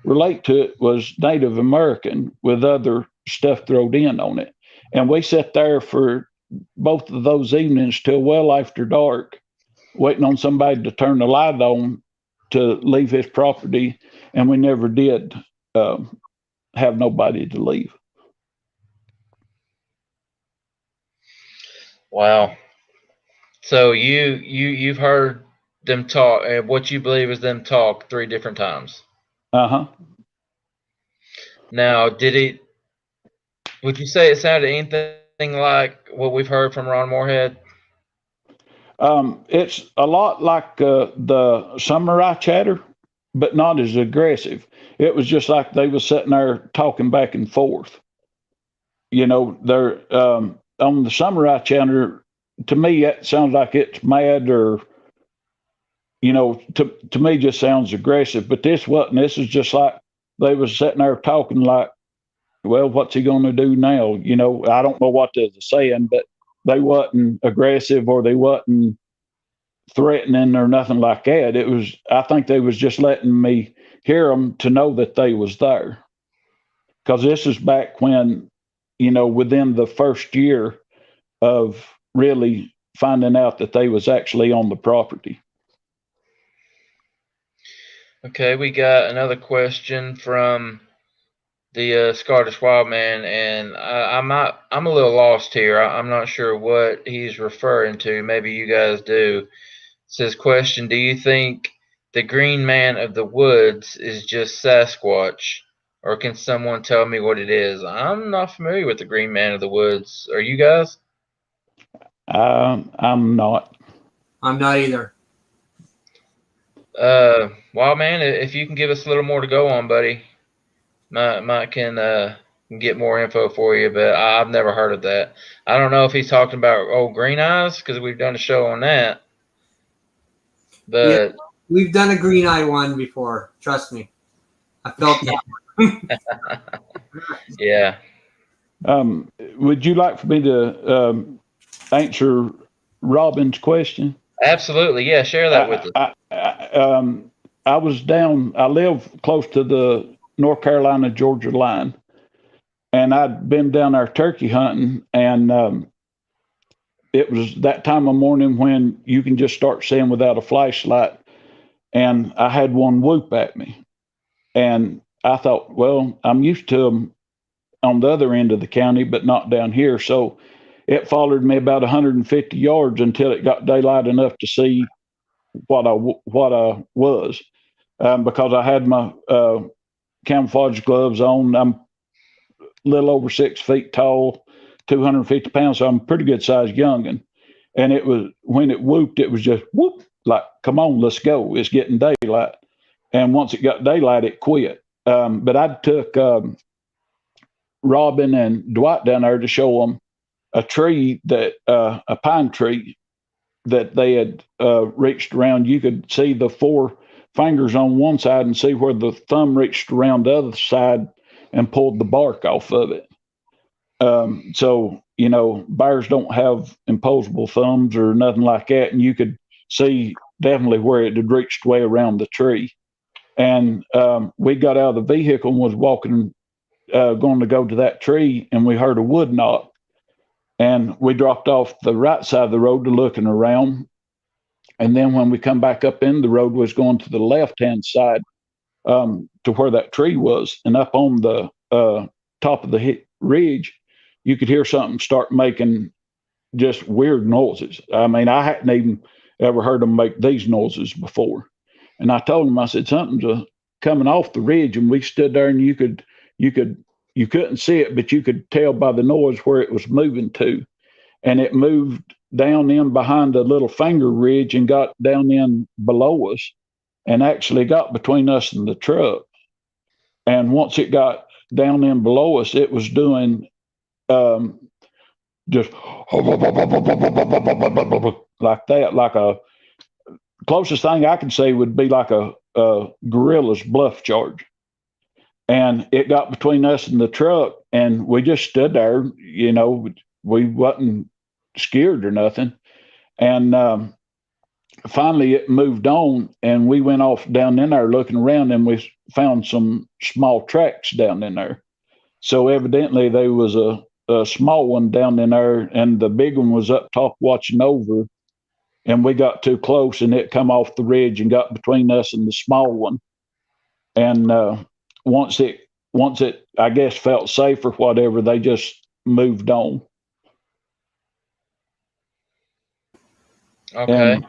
relate to it was Native American with other stuff thrown in on it. And we sat there for both of those evenings till well after dark, waiting on somebody to turn the light on to leave his property. And we never did have nobody to leave. Wow. So you've heard them talk, and what you believe is them talk 3 different times. Uh-huh. Now, did Would you say it sounded anything like what we've heard from Ron Moorhead? It's a lot like the samurai chatter, but not as aggressive. It was just like they was sitting there talking back and forth. They're on the samurai chatter. To me, it sounds like it's mad, or to me, just sounds aggressive. But this wasn't. This is just like they was sitting there talking like, well, what's he going to do now? I don't know what they're saying, but they wasn't aggressive, or they wasn't threatening or nothing like that. I think they was just letting me hear them to know that they was there. Because this is back when, within the first year of really finding out that they was actually on the property. Okay, we got another question from the Scottish Wild Man, and I'm a little lost here. I'm not sure what he's referring to. Maybe you guys do. It says, question: do you think the Green Man of the Woods is just Sasquatch, or can someone tell me what it is? I'm not familiar with the Green Man of the Woods. Are you guys? I'm not. I'm not either. Wild Man, if you can give us a little more to go on, buddy, might can get more info for you. But I've never heard of that. I don't know if he's talking about old Green Eyes, because we've done a show on that. But yeah, we've done a green eye one before. Trust me, I felt that. Yeah. Would you like for me to answer Robin's question? Absolutely, yeah. Share that with us. I was down. I live close to the North Carolina-Georgia line, and I'd been down there turkey hunting, and it was that time of morning when you can just start seeing without a flashlight. And I had one whoop at me, and I thought, well, I'm used to them on the other end of the county, but not down here. So it followed me about 150 yards until it got daylight enough to see what I was, because I had my camouflage gloves on. I'm a little over 6 feet tall, 250 pounds, so I'm a pretty good sized youngin. And it was, when it whooped, it was just whoop, like, come on, let's go. It's getting daylight. And once it got daylight, it quit. But I took Robin and Dwight down there to show them a tree that a pine tree that they had reached around. You could see the 4 fingers on one side and see where the thumb reached around the other side and pulled the bark off of it. So, bears don't have imposable thumbs or nothing like that. And you could see definitely where it had reached way around the tree. And we got out of the vehicle and was walking, going to go to that tree, and we heard a wood knock. And we dropped off the right side of the road to looking around. And then when we come back up in the road, was going to the left-hand side to where that tree was. And up on the top of the ridge, you could hear something start making just weird noises. I mean, I hadn't even ever heard them make these noises before. And I told him, I said, something's coming off the ridge. And we stood there, and you couldn't see it, but you could tell by the noise where it was moving to. And it moved down in behind a little finger ridge and got down in below us, and actually got between us and the truck. And once it got down in below us, it was doing just like that, like a closest thing I can say would be like a gorilla's bluff charge. And it got between us and the truck, and we just stood there. We wasn't scared or nothing. And finally it moved on, and we went off down in there looking around, and we found some small tracks down in there. So evidently there was a small one down in there, and the big one was up top watching over. And we got too close, and it come off the ridge and got between us and the small one. And once it, I guess, felt safe or whatever, they just moved on. Okay.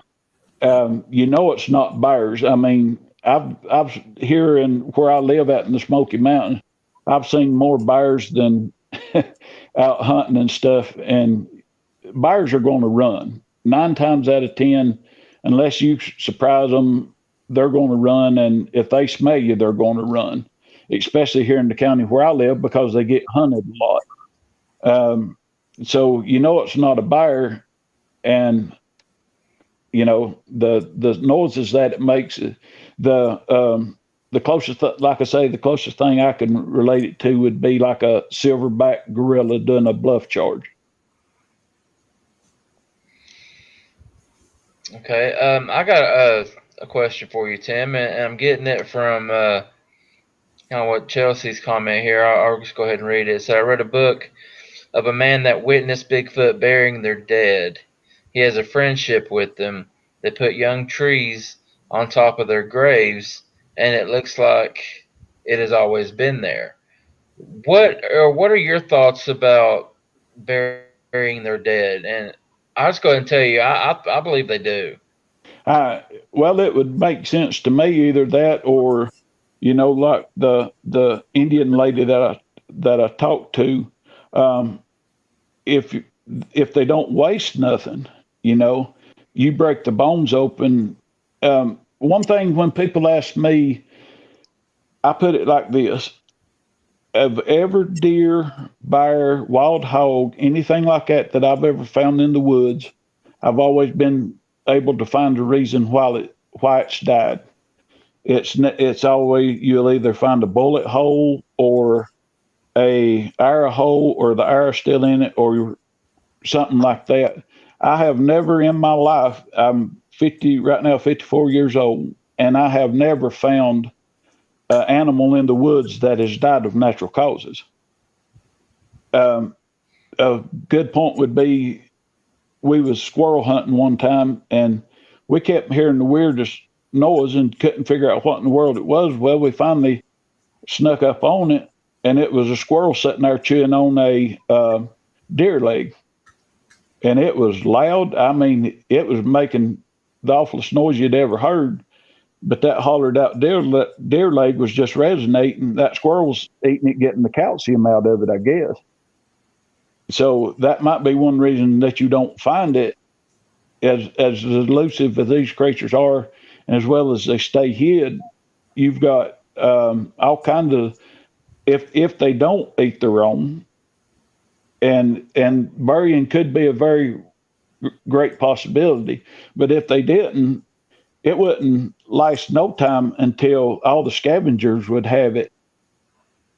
And, it's not bears. I mean, I've here in where I live at in the Smoky Mountains, I've seen more bears than out hunting and stuff, and bears are going to run 9 times out of 10, unless you surprise them. They're going to run, and if they smell you, they're going to run. Especially here in the county where I live, because they get hunted a lot. So it's not a bear, and the noises that it makes. The closest, like I say, the closest thing I can relate it to would be like a silverback gorilla doing a bluff charge. Okay. I got a question for you, Tim, and I'm getting it from kind of what Chelsea's comment here. I'll just go ahead and read it. So I read a book of a man that witnessed Bigfoot burying their dead. He has a friendship with them. They put young trees on top of their graves, and it looks like it has always been there. What are your thoughts about burying their dead? And I'll just go ahead and tell you, I believe they do. Well, it would make sense to me, either that or, like the Indian lady that I talked to. Um, if they don't waste nothing, you break the bones open. One thing, when people ask me, I put it like this: of every deer, bear, wild hog, anything like that I've ever found in the woods, I've always been able to find a reason why it's died. It's always, you'll either find a bullet hole or a arrow hole, or the arrow still in it, or something like that. I have never in my life, I'm 50 right now, 54 years old, and I have never found an animal in the woods that has died of natural causes. Um, a good point would be, we was squirrel hunting one time, and we kept hearing the weirdest noise and couldn't figure out what in the world it was. Well, we finally snuck up on it, and it was a squirrel sitting there chewing on a deer leg. And it was loud. I mean, it was making the awfulest noise you'd ever heard. But that hollered out deer leg was just resonating. That squirrel was eating it, getting the calcium out of it, I guess. So that might be one reason that you don't find it, as elusive as these creatures are, and as well as they stay hid. You've got all kinds of, if they don't eat their own, and burying could be a very great possibility. But if they didn't, it wouldn't last no time until all the scavengers would have it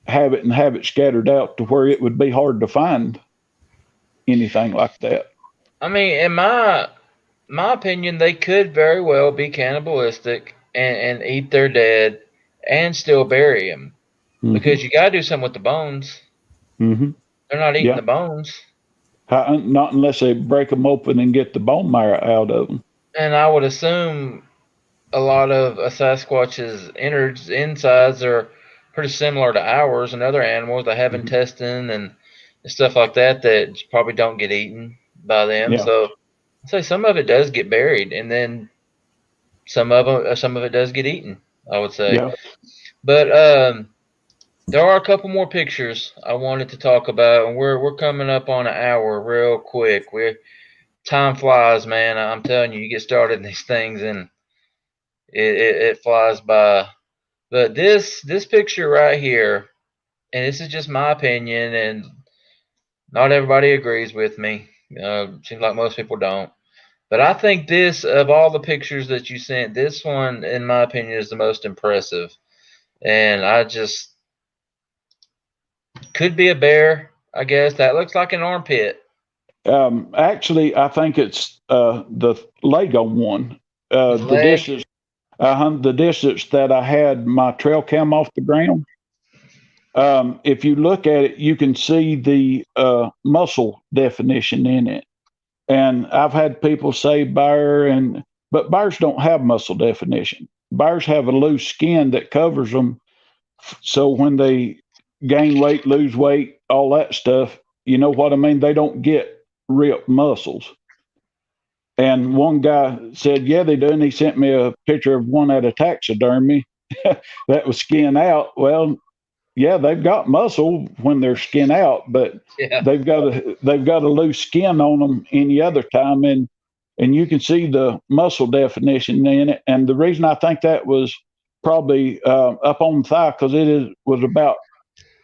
and have it scattered out to where it would be hard to find anything like that. I mean, in my opinion, they could very well be cannibalistic and eat their dead and still bury them, Mm-hmm. because you got to do something with the bones. Mm-hmm. They're not eating Yeah. the bones. Not unless they break them open and get the bone marrow out of them. And I would assume a lot of a Sasquatch's innards, insides are pretty similar to ours and other animals. They have Mm-hmm. intestine and stuff like that probably don't get eaten by them. Yeah. So I'd say some of it does get buried, and then some of it does get eaten, I would say. Yeah. But there are a couple more pictures I wanted to talk about, and we're coming up on an hour real quick. Time flies, man. I'm telling you, you get started in these things and it flies by. But this picture right here, and this is just my opinion, and not everybody agrees with me. Seems like most people don't. But I think this, of all the pictures that you sent, this one, in my opinion, is the most impressive. And I just could be a bear, I guess. That looks like an armpit. Actually, I think it's the Lego one. The distance that I had my trail cam off the ground. If you look at it, you can see the muscle definition in it. And I've had people say but bears don't have muscle definition. Bears have a loose skin that covers them. So when they gain weight, lose weight, all that stuff, you know what I mean? They don't get ripped muscles. And one guy said, yeah, they do. And he sent me a picture of one at a taxidermy that was skin out. Well, yeah, they've got muscle when they're skin out, but Yeah. they've got a loose skin on them any other time, and you can see the muscle definition in it. And the reason I think that was probably up on the thigh because was about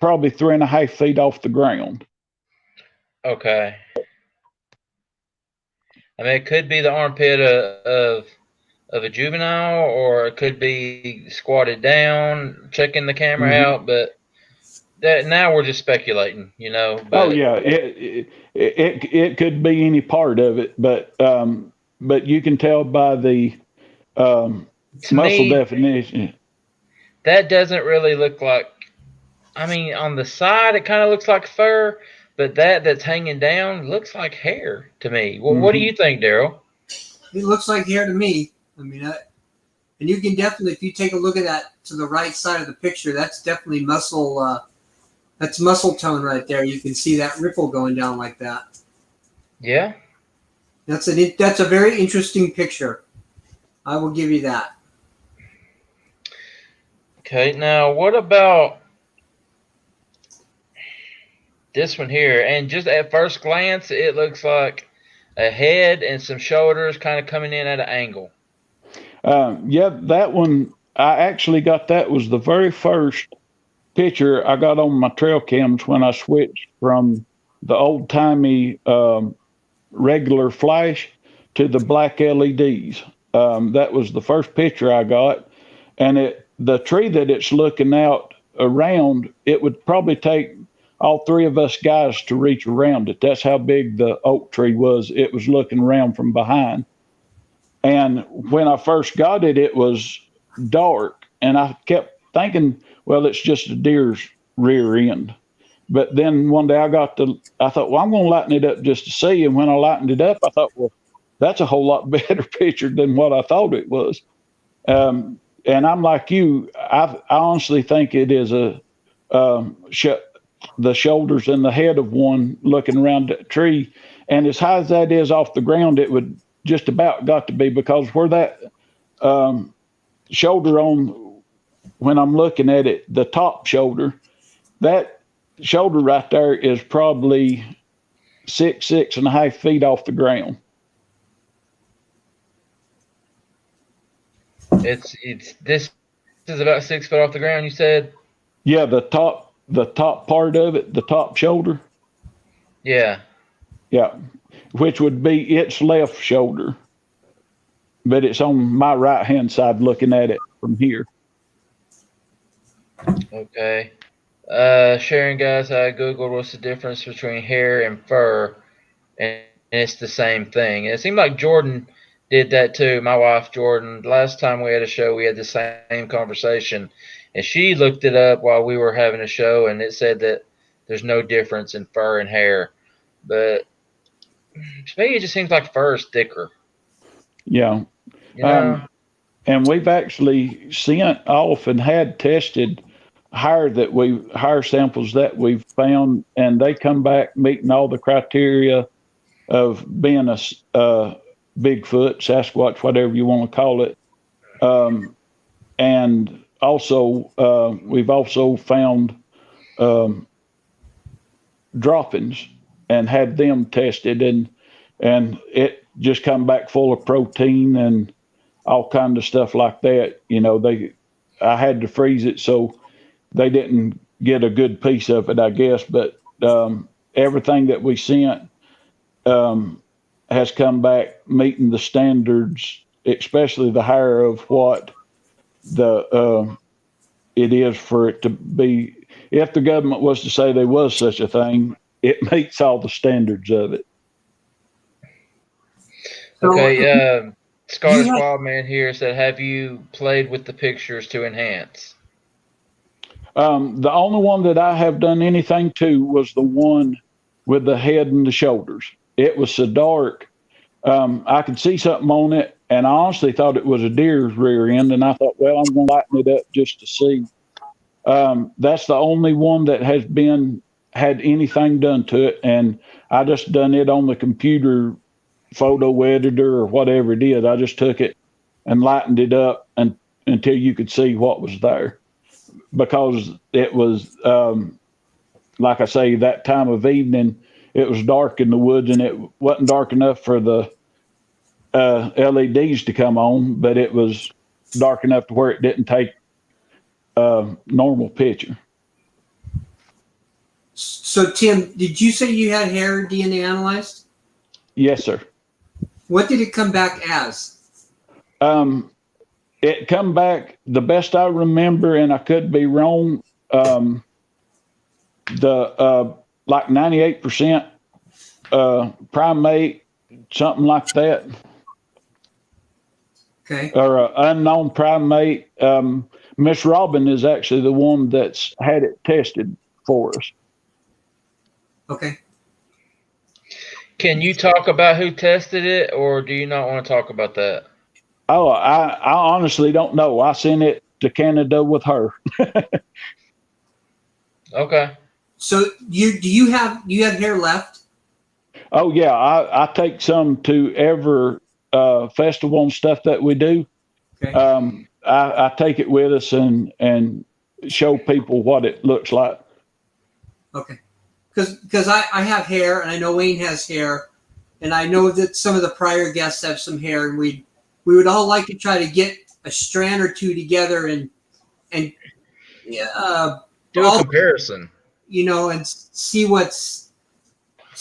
probably 3.5 feet off the ground. Okay. I mean, it could be the armpit of a juvenile, or it could be squatted down, checking the camera out. But that now we're just speculating, you know. Oh But yeah, it could be any part of it, but you can tell by the to muscle me, definition. that doesn't really look like. I mean, on the side, it kind of looks like fur, but that's hanging down looks like hair to me. Well, what do you think, Daryl? It looks like hair to me. I mean, and you can definitely, if you take a look at that to the right side of the picture, that's definitely muscle. That's muscle tone right there. You can see that ripple going down like that. Yeah. That's a very interesting picture. I will give you that. Okay. Now, what about this one here? And just at first glance, it looks like a head and some shoulders kind of coming in at an angle. Yeah, that one I actually got. That was the very first picture I got on my trail cams when I switched from the old timey regular flash to the black LEDs. That was the first picture I got, and the tree that it's looking out around, it would probably take all three of us guys to reach around it. That's how big the oak tree was. It was looking around from behind. And when I first got it, it was dark, and I kept thinking, well, it's just a deer's rear end. But then one day I thought, well, I'm going to lighten it up just to see. And when I lightened it up, I thought, well, that's a whole lot better picture than what I thought it was. And I'm like you, I honestly think it is the shoulders and the head of one looking around that tree. And as high as that is off the ground, it would just about got to be, because where that shoulder on, when I'm looking at it, the top shoulder, that shoulder right there is probably 6.5 feet off the ground. This is about 6 foot off the ground, you said? Yeah, the top part of it, the top shoulder. Yeah. Yeah, which would be its left shoulder, but it's on my right hand side looking at it from here. Okay. Sharing, guys, I googled what's the difference between hair and fur, and it's the same thing. And it seemed like Jordan did that too. My wife, Jordan, last time we had a show, we had the same conversation, and she looked it up while we were having a show, and it said that there's no difference in fur and hair. But to me, it just seems like fur is thicker. Yeah. You know? And we've actually sent off and had tested hair samples that we've found, and they come back meeting all the criteria of being a Bigfoot, Sasquatch, whatever you want to call it. And also, we've also found droppings and had them tested, and it just come back full of protein and all kind of stuff like that. You know, I had to freeze it so they didn't get a good piece of it, I guess. But everything that we sent has come back meeting the standards, especially the hair of what it is for it to be. If the government was to say there was such a thing, it meets all the standards of it. Okay, Scottish Wildman here said, have you played with the pictures to enhance? The only one that I have done anything to was the one with the head and the shoulders. It was so dark, I could see something on it, and I honestly thought it was a deer's rear end, and I thought, well, I'm going to lighten it up just to see. That's the only one that has had anything done to it, and I just done it on the computer photo editor or whatever it is. I just took it and lightened it up until you could see what was there. because it was, like I say, that time of evening, it was dark in the woods, and it wasn't dark enough for the LEDs to come on, but it was dark enough to where it didn't take a normal picture. So, Tim, did you say you had hair DNA analyzed? Yes, sir. What did it come back as? It come back, the best I remember, and I could be wrong, like 98% primate, something like that. Okay. Or unknown primate. Miss Robin is actually the one that's had it tested for us. Okay. Can you talk about who tested it, or do you not want to talk about that? Oh, I honestly don't know. I sent it to Canada with her. Okay. So you have hair left? Oh yeah, I take some to every festival and stuff that we do. Okay. I take it with us and show people what it looks like. Okay. Because I have hair, and I know Wayne has hair, and I know that some of the prior guests have some hair, and we would all like to try to get a strand or two together and do a comparison. You know, and see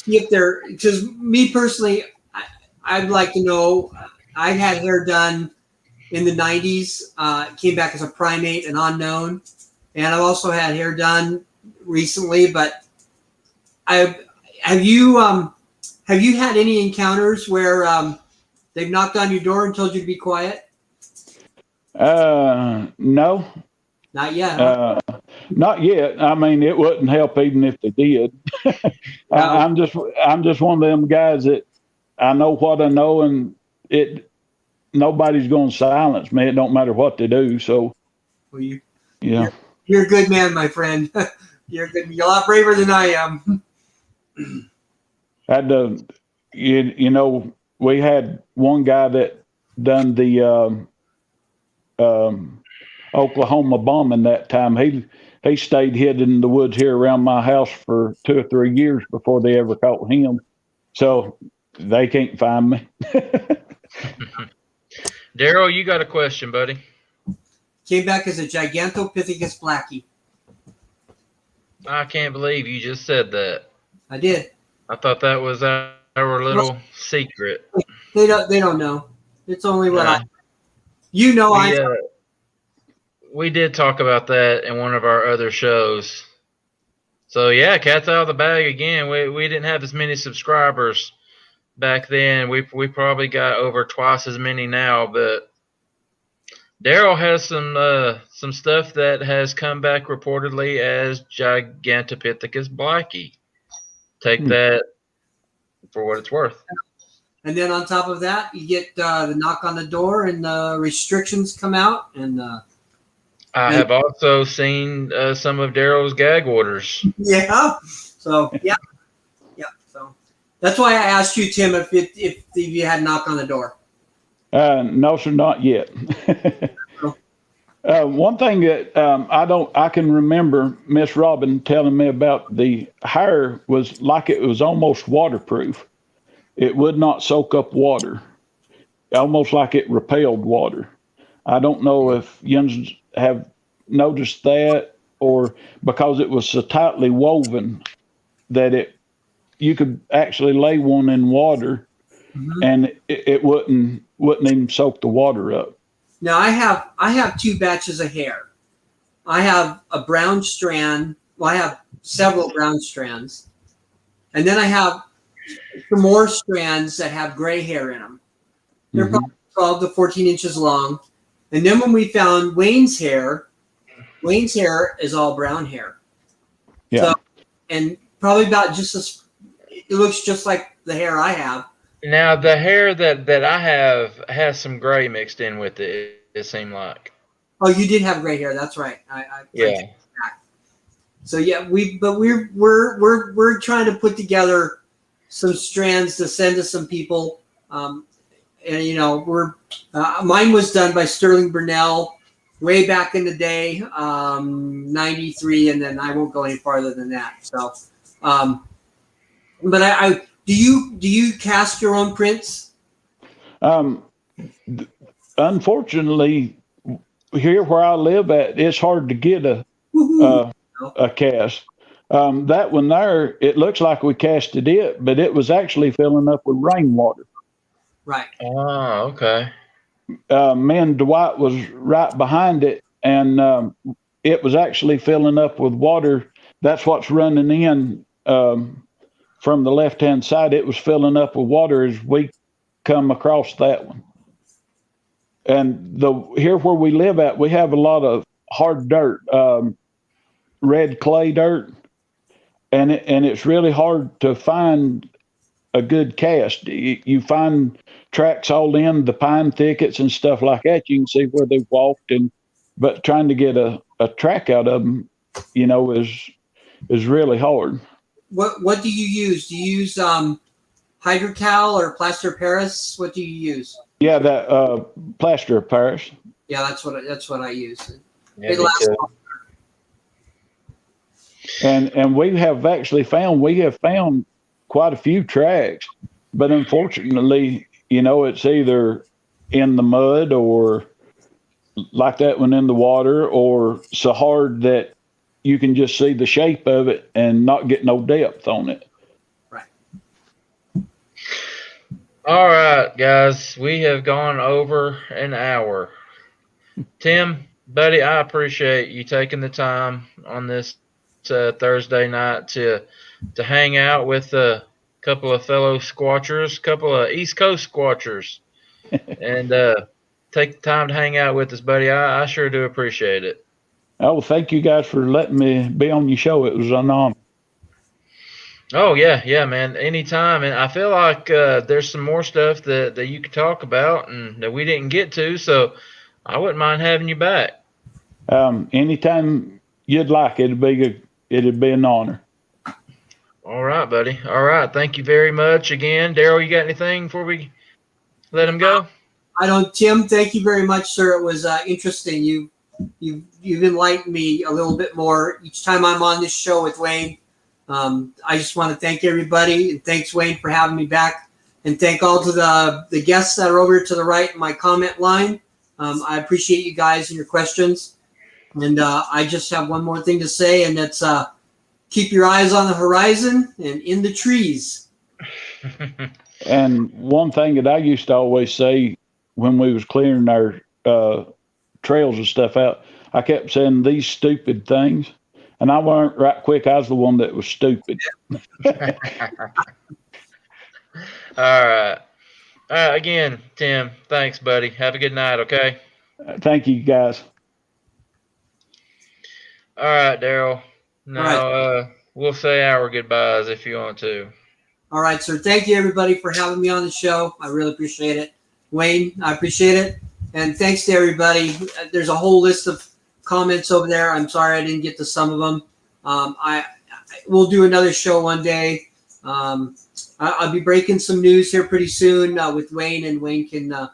if they're, because me personally, I'd like to know. I had hair done in the 90s, came back as a primate, an unknown, and I've also had hair done recently. But have you had any encounters where they've knocked on your door and told you to be quiet? No. Not yet. Huh? Not yet. I mean, it wouldn't help even if they did. I'm just one of them guys that I know what I know, and nobody's going to silence me. It don't matter what they do. So, well, yeah, you're a good man, my friend. You're good. You're a lot braver than I am. You know, we had one guy that done the Oklahoma bombing that time. He stayed hid in the woods here around my house for 2 or 3 years before they ever caught him. So they can't find me. Daryl, you got a question, buddy? Came back as a Gigantopithecus blackie. I can't believe you just said that. I did. I thought that was our little secret. They don't know. It's only what we did talk about that in one of our other shows. So yeah, cat's out of the bag again. We didn't have as many subscribers back then. We probably got over twice as many now, but Daryl has some stuff that has come back reportedly as Gigantopithecus blackie. Take that for what it's worth. And then on top of that, you get the knock on the door, and the restrictions come out. And I have also seen some of Daryl's gag orders. Yeah. So yeah. So that's why I asked you, Tim, if you had knock on the door. No, sir, not yet. One thing that I can remember Miss Robin telling me about the hair was like it was almost waterproof. It would not soak up water, almost like it repelled water. I don't know if you have noticed that, or because it was so tightly woven that you could actually lay one in water, and it wouldn't even soak the water up. Now I have 2 batches of hair. I have a brown strand. Well, I have several brown strands, and then I have some more strands that have gray hair in them. They're probably 12 to 14 inches long. And then when we found Wayne's hair is all brown hair. Yeah. So, and probably about it looks just like the hair I have. Now, the hair that I have has some gray mixed in with it, it seemed like. Oh, you did have gray hair. That's right. Yeah. So yeah, we're trying to put together some strands to send to some people. And you know, mine was done by Sterling Burnell. way back in the day, 93, and then I won't go any farther than that. So, but I do you cast your own prints? Unfortunately, here where I live at, it's hard to get a cast. That one there, it looks like we casted it, but it was actually filling up with rainwater. Right. Oh, okay. Me and Dwight was right behind it, and it was actually filling up with water. That's what's running in from the left-hand side. It was filling up with water as we come across that one. And here where we live at, we have a lot of hard dirt, red clay dirt, and it's really hard to find a good cast. You find tracks all in the pine thickets and stuff like that. You can see where they walked, but trying to get a track out of them, is really hard. What do you use? Do you use hydrocal or plaster of Paris? What do you use? Yeah, that plaster of Paris. Yeah, that's what I use. Yeah, It lasts long. And we have found quite a few tracks, but unfortunately, it's either in the mud or like that one in the water, or so hard that you can just see the shape of it and not get no depth on it. Right. All right, guys, we have gone over an hour. Tim, buddy, I appreciate you taking the time on this Thursday night to hang out with a couple of fellow squatchers, couple of East Coast squatchers, and take the time to hang out with us, buddy. I sure do appreciate it. Oh, well, thank you guys for letting me be on your show. It was an honor. Oh yeah, man. Anytime, and I feel like there's some more stuff that you could talk about and that we didn't get to, so I wouldn't mind having you back. Anytime you'd like, it'd be an honor. All right, buddy. All right. Thank you very much again. Daryl, you got anything before we let him go? I don't, Tim. Thank you very much, sir. It was interesting. You've enlightened me a little bit more each time I'm on this show with Wayne. I just want to thank everybody, and thanks, Wayne, for having me back, and thank all to the guests that are over to the right in my comment line. I appreciate you guys and your questions. And I just have one more thing to say, and that's keep your eyes on the horizon and in the trees. And one thing that I used to always say when we was clearing our trails and stuff out, I kept saying these stupid things. And I weren't right quick. I was the one that was stupid. All right. Again, Tim, thanks, buddy. Have a good night, okay? Thank you, guys. All right, Daryl. Now, we'll say our goodbyes if you want to. All right, sir. Thank you, everybody, for having me on the show. I really appreciate it. Wayne, I appreciate it. And thanks to everybody. There's a whole list of comments over there. I'm sorry I didn't get to some of them. We'll do another show one day. I'll be breaking some news here pretty soon with Wayne, and Wayne can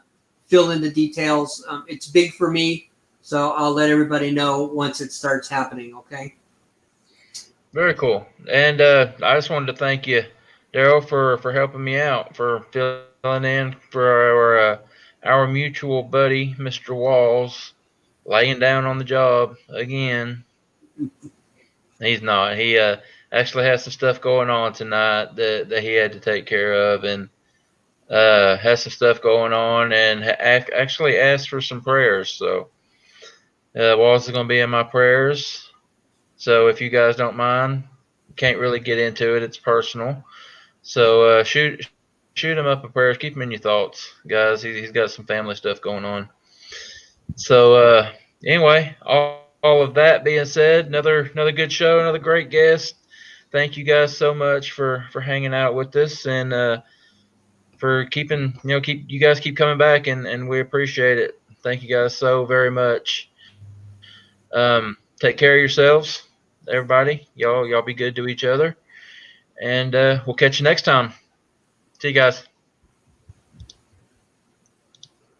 fill in the details. It's big for me, so I'll let everybody know once it starts happening, okay? Very cool. And I just wanted to thank you, Daryl, for helping me out, for filling in for our mutual buddy, Mr. Walls, laying down on the job again. He's not. He actually has some stuff going on tonight that he had to take care of, and has some stuff going on, and actually asked for some prayers. So Walls is going to be in my prayers. So if you guys don't mind, can't really get into it. It's personal. So shoot him up in prayers. Keep him in your thoughts, guys. He's got some family stuff going on. So anyway, all of that being said, another good show, another great guest. Thank you guys so much for hanging out with us, and for keeping keep coming back, and we appreciate it. Thank you guys so very much. Take care of yourselves, everybody. Y'all be good to each other, and we'll catch you next time. See you guys.